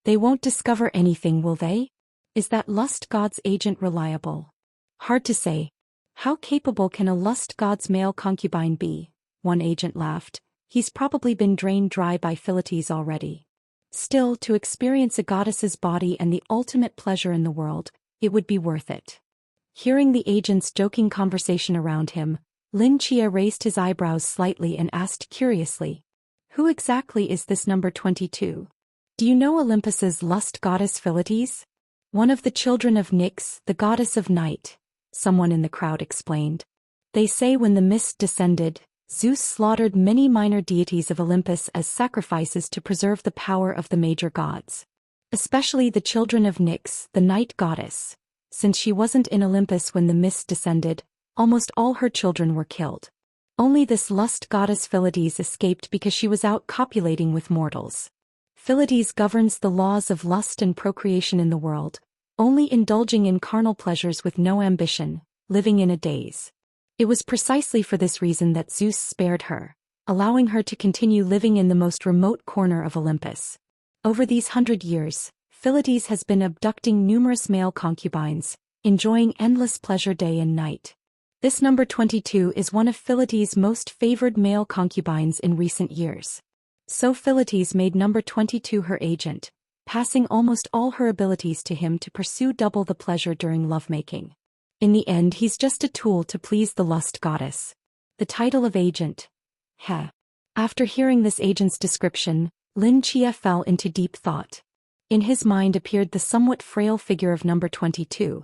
They won't discover anything, will they? Is that Lust God's agent reliable? Hard to say. How capable can a Lust God's male concubine be? One agent laughed. He's probably been drained dry by Philites already. Still, to experience a goddess's body and the ultimate pleasure in the world, it would be worth it. Hearing the agent's joking conversation around him, Lin Chia raised his eyebrows slightly and asked curiously, who exactly is this number 22? Do you know Olympus's lust goddess Philites? One of the children of Nyx, the goddess of night, someone in the crowd explained. They say when the mist descended, Zeus slaughtered many minor deities of Olympus as sacrifices to preserve the power of the major gods. Especially the children of Nyx, the night goddess. Since she wasn't in Olympus when the mist descended, almost all her children were killed. Only this lust goddess Philites escaped because she was out copulating with mortals. Philites governs the laws of lust and procreation in the world, only indulging in carnal pleasures with no ambition, living in a daze. It was precisely for this reason that Zeus spared her, allowing her to continue living in the most remote corner of Olympus. Over these 100 years, Philites has been abducting numerous male concubines, enjoying endless pleasure day and night. This number 22 is one of Philites' most favored male concubines in recent years. So Philites made number 22 her agent, passing almost all her abilities to him to pursue double the pleasure during lovemaking. In the end, he's just a tool to please the lust goddess. The title of agent. Heh. After hearing this agent's description, Lin Chia fell into deep thought. In his mind appeared the somewhat frail figure of number 22.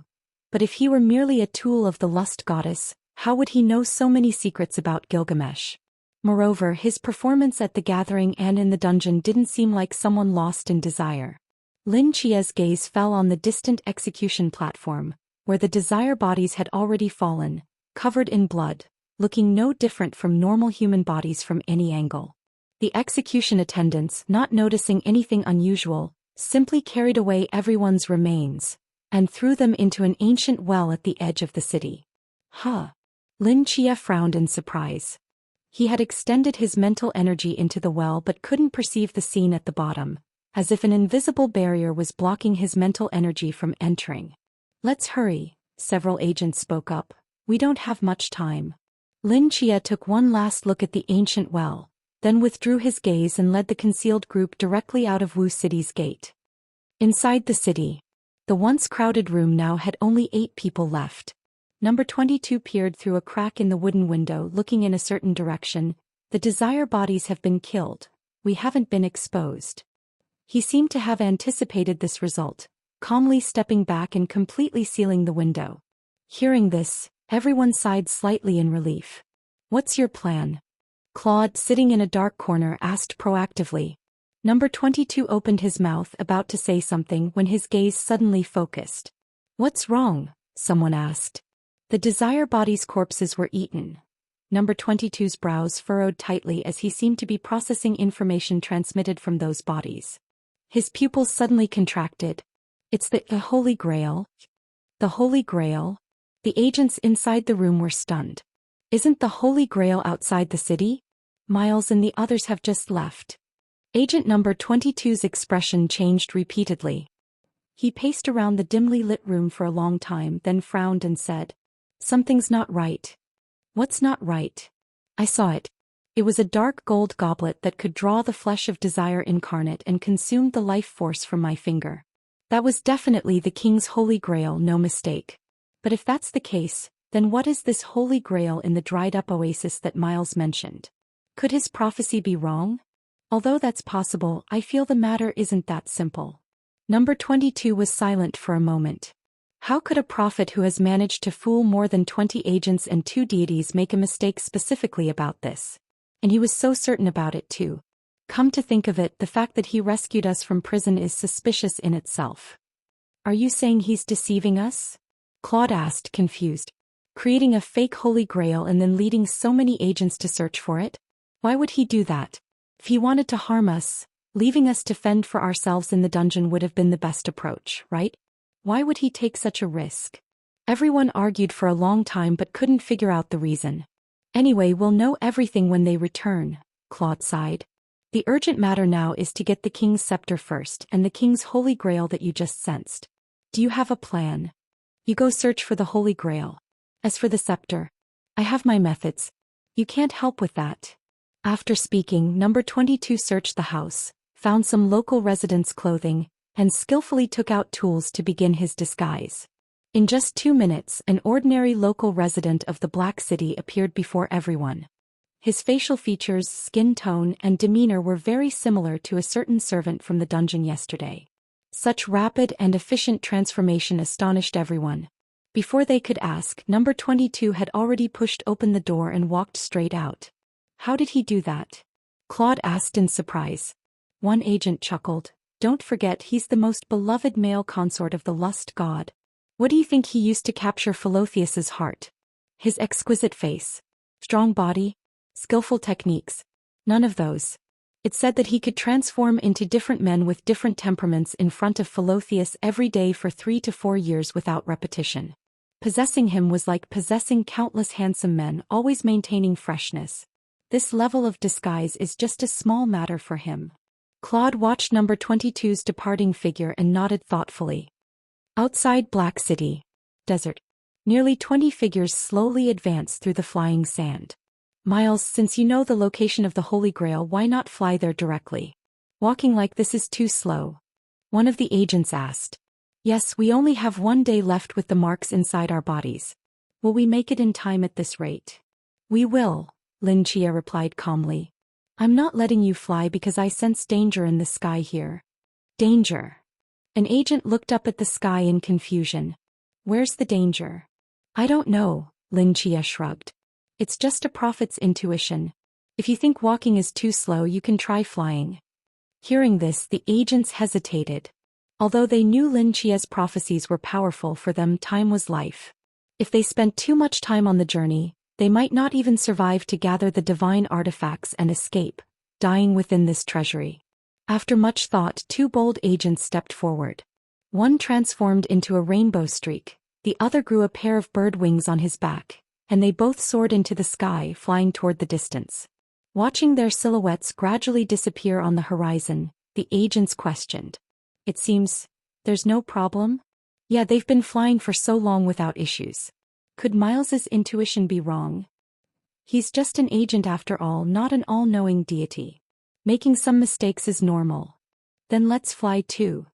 But if he were merely a tool of the lust goddess, how would he know so many secrets about Gilgamesh? Moreover, his performance at the gathering and in the dungeon didn't seem like someone lost in desire. Lin Chia's gaze fell on the distant execution platform, where the desire bodies had already fallen, covered in blood, looking no different from normal human bodies from any angle. The execution attendants, not noticing anything unusual, simply carried away everyone's remains and threw them into an ancient well at the edge of the city. Huh. Lin Chia frowned in surprise. He had extended his mental energy into the well but couldn't perceive the scene at the bottom, as if an invisible barrier was blocking his mental energy from entering. Let's hurry, several agents spoke up. We don't have much time. Lin Chia took one last look at the ancient well, then withdrew his gaze and led the concealed group directly out of Wu City's gate. Inside the city, the once crowded room now had only 8 people left. Number 22 peered through a crack in the wooden window, looking in a certain direction. The desire bodies have been killed. We haven't been exposed. He seemed to have anticipated this result, calmly stepping back and completely sealing the window. Hearing this, everyone sighed slightly in relief. What's your plan? Claude, sitting in a dark corner, asked proactively. Number 22 opened his mouth, about to say something, when his gaze suddenly focused. What's wrong? Someone asked. The desire bodies' corpses were eaten. Number 22's brows furrowed tightly as he seemed to be processing information transmitted from those bodies. His pupils suddenly contracted. It's the Holy Grail. The Holy Grail? The agents inside the room were stunned. Isn't the Holy Grail outside the city? Miles and the others have just left. Agent number 22's expression changed repeatedly. He paced around the dimly lit room for a long time, then frowned and said, Something's not right. What's not right? I saw it. It was a dark gold goblet that could draw the flesh of desire incarnate and consumed the life force from my finger. That was definitely the king's Holy Grail, no mistake. But if that's the case, then what is this Holy Grail in the dried-up oasis that Miles mentioned? Could his prophecy be wrong? Although that's possible, I feel the matter isn't that simple. Number 22 was silent for a moment. How could a prophet who has managed to fool more than 20 agents and 2 deities make a mistake specifically about this? And he was so certain about it too. Come to think of it, the fact that he rescued us from prison is suspicious in itself. Are you saying he's deceiving us? Claude asked, confused. Creating a fake Holy Grail and then leading so many agents to search for it? Why would he do that? If he wanted to harm us, leaving us to fend for ourselves in the dungeon would have been the best approach, right? Why would he take such a risk? Everyone argued for a long time but couldn't figure out the reason. Anyway, we'll know everything when they return, Claude sighed. The urgent matter now is to get the king's scepter first and the king's Holy Grail that you just sensed. Do you have a plan? You go search for the Holy Grail. As for the scepter, I have my methods. You can't help with that. After speaking, number 22 searched the house, found some local residents' clothing, and skillfully took out tools to begin his disguise. In just 2 minutes, an ordinary local resident of the Black City appeared before everyone. His facial features, skin tone, and demeanor were very similar to a certain servant from the dungeon yesterday. Such rapid and efficient transformation astonished everyone. Before they could ask, number 22 had already pushed open the door and walked straight out. How did he do that? Claude asked in surprise. One agent chuckled. Don't forget, he's the most beloved male consort of the lust god. What do you think he used to capture Philotheus's heart? His exquisite face, strong body, skillful techniques. None of those. It said that he could transform into different men with different temperaments in front of Philotheus every day for 3 to 4 years without repetition. Possessing him was like possessing countless handsome men, always maintaining freshness. This level of disguise is just a small matter for him. Claude watched number 22's departing figure and nodded thoughtfully. Outside Black City. Desert. Nearly 20 figures slowly advanced through the flying sand. Miles, since you know the location of the Holy Grail, why not fly there directly? Walking like this is too slow. One of the agents asked. Yes, we only have 1 day left with the marks inside our bodies. Will we make it in time at this rate? We will, Lin Chia replied calmly. I'm not letting you fly because I sense danger in the sky here. Danger. An agent looked up at the sky in confusion. Where's the danger? I don't know, Lin Chia shrugged. It's just a prophet's intuition. If you think walking is too slow, you can try flying. Hearing this, the agents hesitated. Although they knew Lin Chia's prophecies were powerful, for them time was life. If they spent too much time on the journey, they might not even survive to gather the divine artifacts and escape. dying within this treasury. After much thought, two bold agents stepped forward. One transformed into a rainbow streak, the other grew a pair of bird wings on his back, and they both soared into the sky, flying toward the distance. Watching their silhouettes gradually disappear on the horizon, the agents questioned. "It seems there's no problem?" "Yeah, they've been flying for so long without issues." Could Miles's intuition be wrong? He's just an agent after all, not an all-knowing deity. Making some mistakes is normal. Then let's fly too.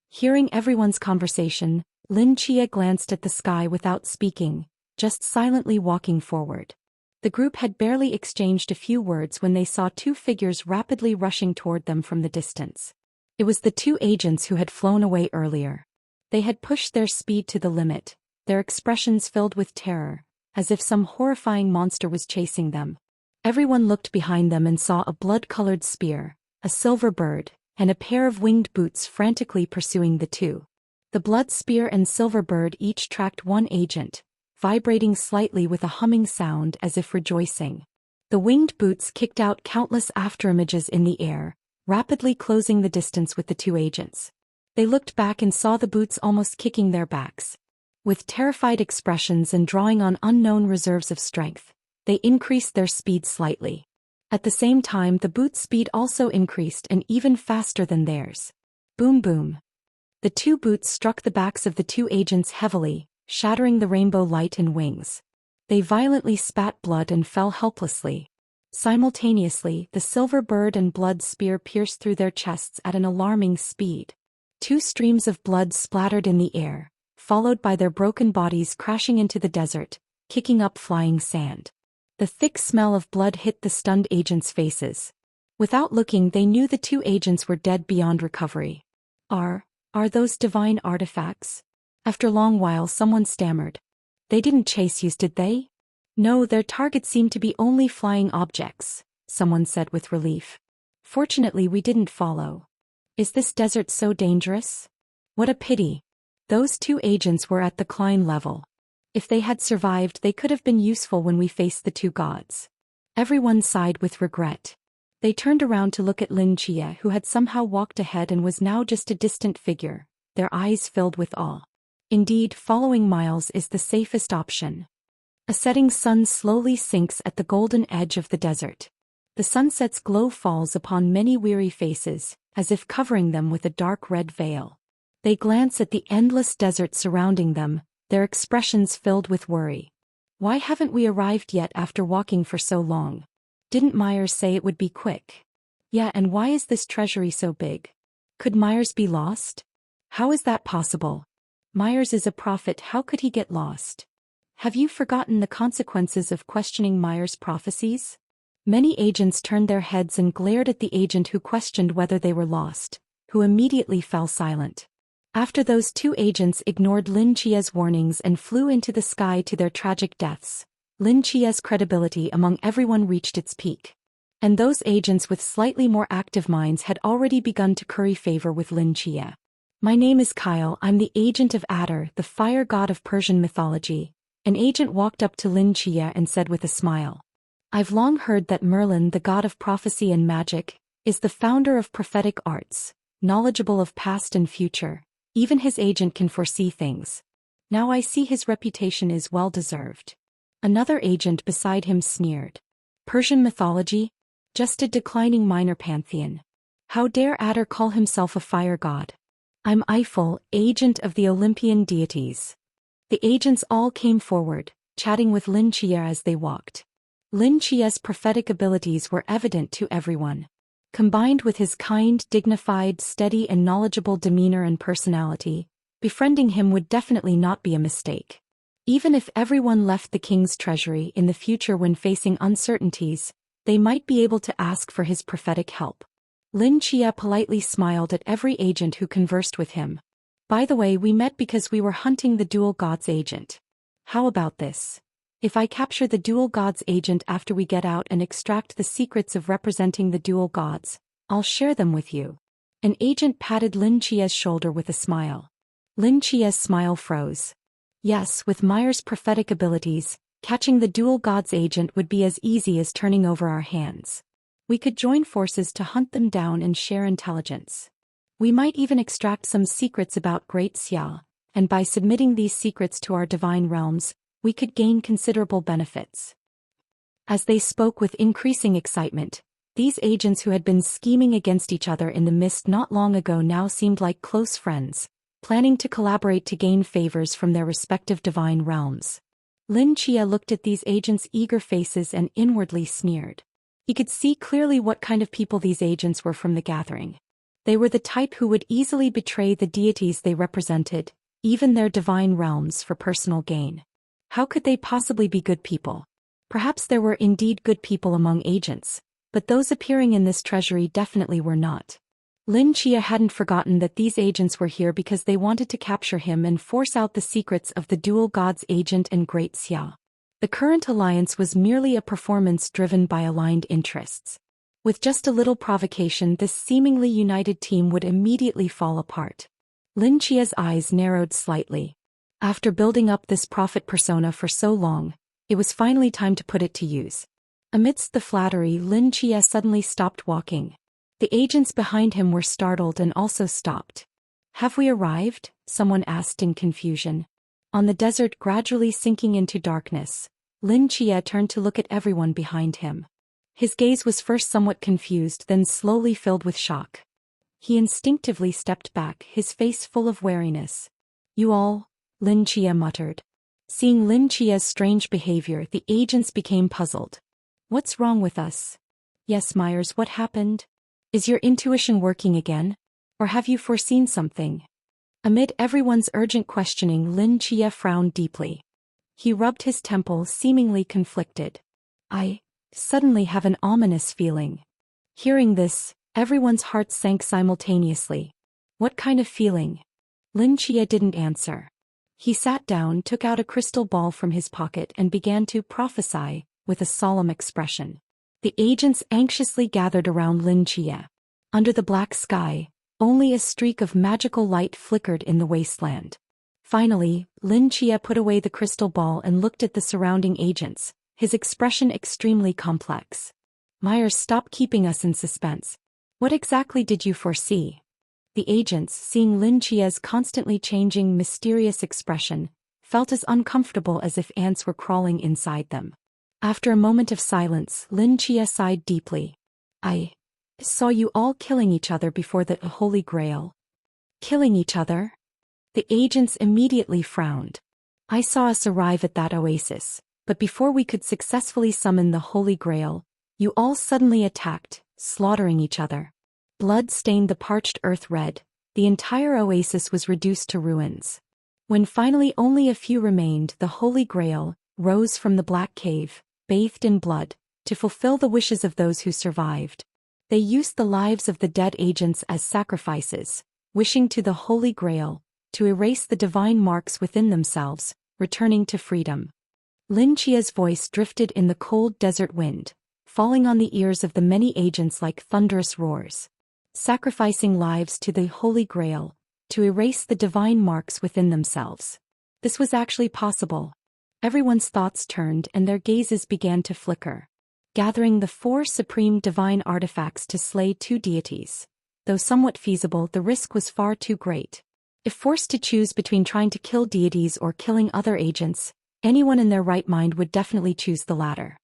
Hearing everyone's conversation, Lin Chia glanced at the sky without speaking, just silently walking forward. The group had barely exchanged a few words when they saw two figures rapidly rushing toward them from the distance. It was the two agents who had flown away earlier. They had pushed their speed to the limit, their expressions filled with terror, as if some horrifying monster was chasing them. Everyone looked behind them and saw a blood-colored spear, a silver bird, and a pair of winged boots frantically pursuing the two. The blood spear and silver bird each tracked one agent, vibrating slightly with a humming sound as if rejoicing. The winged boots kicked out countless afterimages in the air, rapidly closing the distance with the two agents. They looked back and saw the boots almost kicking their backs. With terrified expressions and drawing on unknown reserves of strength, they increased their speed slightly. At the same time, the boots' speed also increased, and even faster than theirs. Boom boom. The two boots struck the backs of the two agents heavily, shattering the rainbow light and wings. They violently spat blood and fell helplessly. Simultaneously, the silver bird and blood spear pierced through their chests at an alarming speed. Two streams of blood splattered in the air, followed by their broken bodies crashing into the desert, kicking up flying sand. The thick smell of blood hit the stunned agents' faces. Without looking, they knew the two agents were dead beyond recovery. Are those divine artifacts? After a long while, someone stammered. "They didn't chase you, did they?" "No, their target seemed to be only flying objects," someone said with relief. "Fortunately, we didn't follow." "Is this desert so dangerous?" "What a pity. Those two agents were at the Klein level. If they had survived, they could have been useful when we faced the two gods." Everyone sighed with regret. They turned around to look at Lin Chia, who had somehow walked ahead and was now just a distant figure, their eyes filled with awe. Indeed, following Miles is the safest option. A setting sun slowly sinks at the golden edge of the desert. The sunset's glow falls upon many weary faces, as if covering them with a dark red veil. They glance at the endless desert surrounding them, their expressions filled with worry. "Why haven't we arrived yet after walking for so long? Didn't Myers say it would be quick?" "Yeah, and why is this treasury so big? Could Myers be lost? How is that possible? Myers is a prophet, how could he get lost? Have you forgotten the consequences of questioning Myers' prophecies?" Many agents turned their heads and glared at the agent who questioned whether they were lost, who immediately fell silent. After those two agents ignored Lin Chia's warnings and flew into the sky to their tragic deaths, Lin Chia's credibility among everyone reached its peak. And those agents with slightly more active minds had already begun to curry favor with Lin Chia. "My name is Kyle, I'm the agent of Adar, the fire god of Persian mythology." An agent walked up to Lin Chia and said with a smile. "I've long heard that Merlin, the god of prophecy and magic, is the founder of prophetic arts, knowledgeable of past and future. Even his agent can foresee things. Now I see his reputation is well-deserved." Another agent beside him sneered. "Persian mythology? Just a declining minor pantheon. How dare Adar call himself a fire god? I'm Eiffel, agent of the Olympian deities." The agents all came forward, chatting with Lin Chia as they walked. Lin Chia's prophetic abilities were evident to everyone. Combined with his kind, dignified, steady and knowledgeable demeanor and personality, befriending him would definitely not be a mistake. Even if everyone left the king's treasury in the future when facing uncertainties, they might be able to ask for his prophetic help. Lin Chia politely smiled at every agent who conversed with him. "By the way, we met because we were hunting the dual gods agent. How about this? If I capture the dual gods agent after we get out and extract the secrets of representing the dual gods, I'll share them with you." An agent patted Lin Chia's shoulder with a smile. Lin Chia's smile froze. Yes, with Myers' prophetic abilities, catching the dual gods agent would be as easy as turning over our hands. We could join forces to hunt them down and share intelligence. We might even extract some secrets about Great Xia, and by submitting these secrets to our divine realms, we could gain considerable benefits. As they spoke with increasing excitement, these agents who had been scheming against each other in the mist not long ago now seemed like close friends, planning to collaborate to gain favors from their respective divine realms. Lin Chia looked at these agents' eager faces and inwardly sneered. He could see clearly what kind of people these agents were from the gathering. They were the type who would easily betray the deities they represented, even their divine realms, for personal gain. How could they possibly be good people? Perhaps there were indeed good people among agents, but those appearing in this treasury definitely were not. Lin Chia hadn't forgotten that these agents were here because they wanted to capture him and force out the secrets of the dual gods agent and Great Xia. The current alliance was merely a performance driven by aligned interests. With just a little provocation, this seemingly united team would immediately fall apart. Lin Chia's eyes narrowed slightly. After building up this prophet persona for so long, it was finally time to put it to use. Amidst the flattery, Lin Chia suddenly stopped walking. The agents behind him were startled and also stopped. "Have we arrived?" someone asked in confusion. On the desert gradually sinking into darkness, Lin Chia turned to look at everyone behind him. His gaze was first somewhat confused, then slowly filled with shock. He instinctively stepped back, his face full of wariness. "You all?" Lin Chia muttered. Seeing Lin Chia's strange behavior, the agents became puzzled. "What's wrong with us?" "Yes, Myers, what happened? Is your intuition working again? Or have you foreseen something?" Amid everyone's urgent questioning, Lin Chia frowned deeply. He rubbed his temple, seemingly conflicted. "I suddenly have an ominous feeling." Hearing this, everyone's hearts sank simultaneously. "What kind of feeling?" Lin Chia didn't answer. He sat down, took out a crystal ball from his pocket and began to prophesy, with a solemn expression. The agents anxiously gathered around Lin Chia. Under the black sky, only a streak of magical light flickered in the wasteland. Finally, Lin Chia put away the crystal ball and looked at the surrounding agents, his expression extremely complex. "Myers, stop keeping us in suspense. What exactly did you foresee?" The agents, seeing Lin Chia's constantly changing, mysterious expression, felt as uncomfortable as if ants were crawling inside them. After a moment of silence, Lin Chia sighed deeply. "I saw you all killing each other before the Holy Grail." "Killing each other?" The agents immediately frowned. "I saw us arrive at that oasis, but before we could successfully summon the Holy Grail, you all suddenly attacked, slaughtering each other. Blood stained the parched earth red. The entire oasis was reduced to ruins. When finally only a few remained, the Holy Grail rose from the black cave, bathed in blood, to fulfill the wishes of those who survived. They used the lives of the dead agents as sacrifices, wishing to the Holy Grail to erase the divine marks within themselves, returning to freedom." Lin Chia's voice drifted in the cold desert wind, falling on the ears of the many agents like thunderous roars. Sacrificing lives to the Holy Grail, to erase the divine marks within themselves. This was actually possible. Everyone's thoughts turned and their gazes began to flicker. Gathering the 4 supreme divine artifacts to slay 2 deities. Though somewhat feasible, the risk was far too great. If forced to choose between trying to kill deities or killing other agents, anyone in their right mind would definitely choose the latter.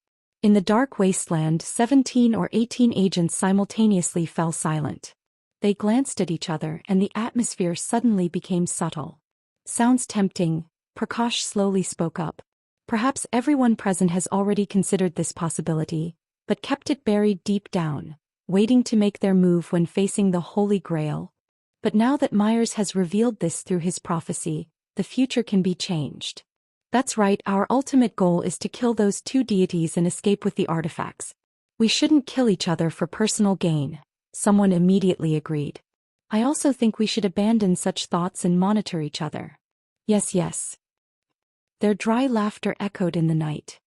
In the dark wasteland, 17 or 18 agents simultaneously fell silent. They glanced at each other and the atmosphere suddenly became subtle. "Sounds tempting," Prakash slowly spoke up. "Perhaps everyone present has already considered this possibility, but kept it buried deep down, waiting to make their move when facing the Holy Grail. But now that Myers has revealed this through his prophecy, the future can be changed." "That's right, our ultimate goal is to kill those 2 deities and escape with the artifacts. We shouldn't kill each other for personal gain," someone immediately agreed. "I also think we should abandon such thoughts and monitor each other." "Yes, yes." Their dry laughter echoed in the night.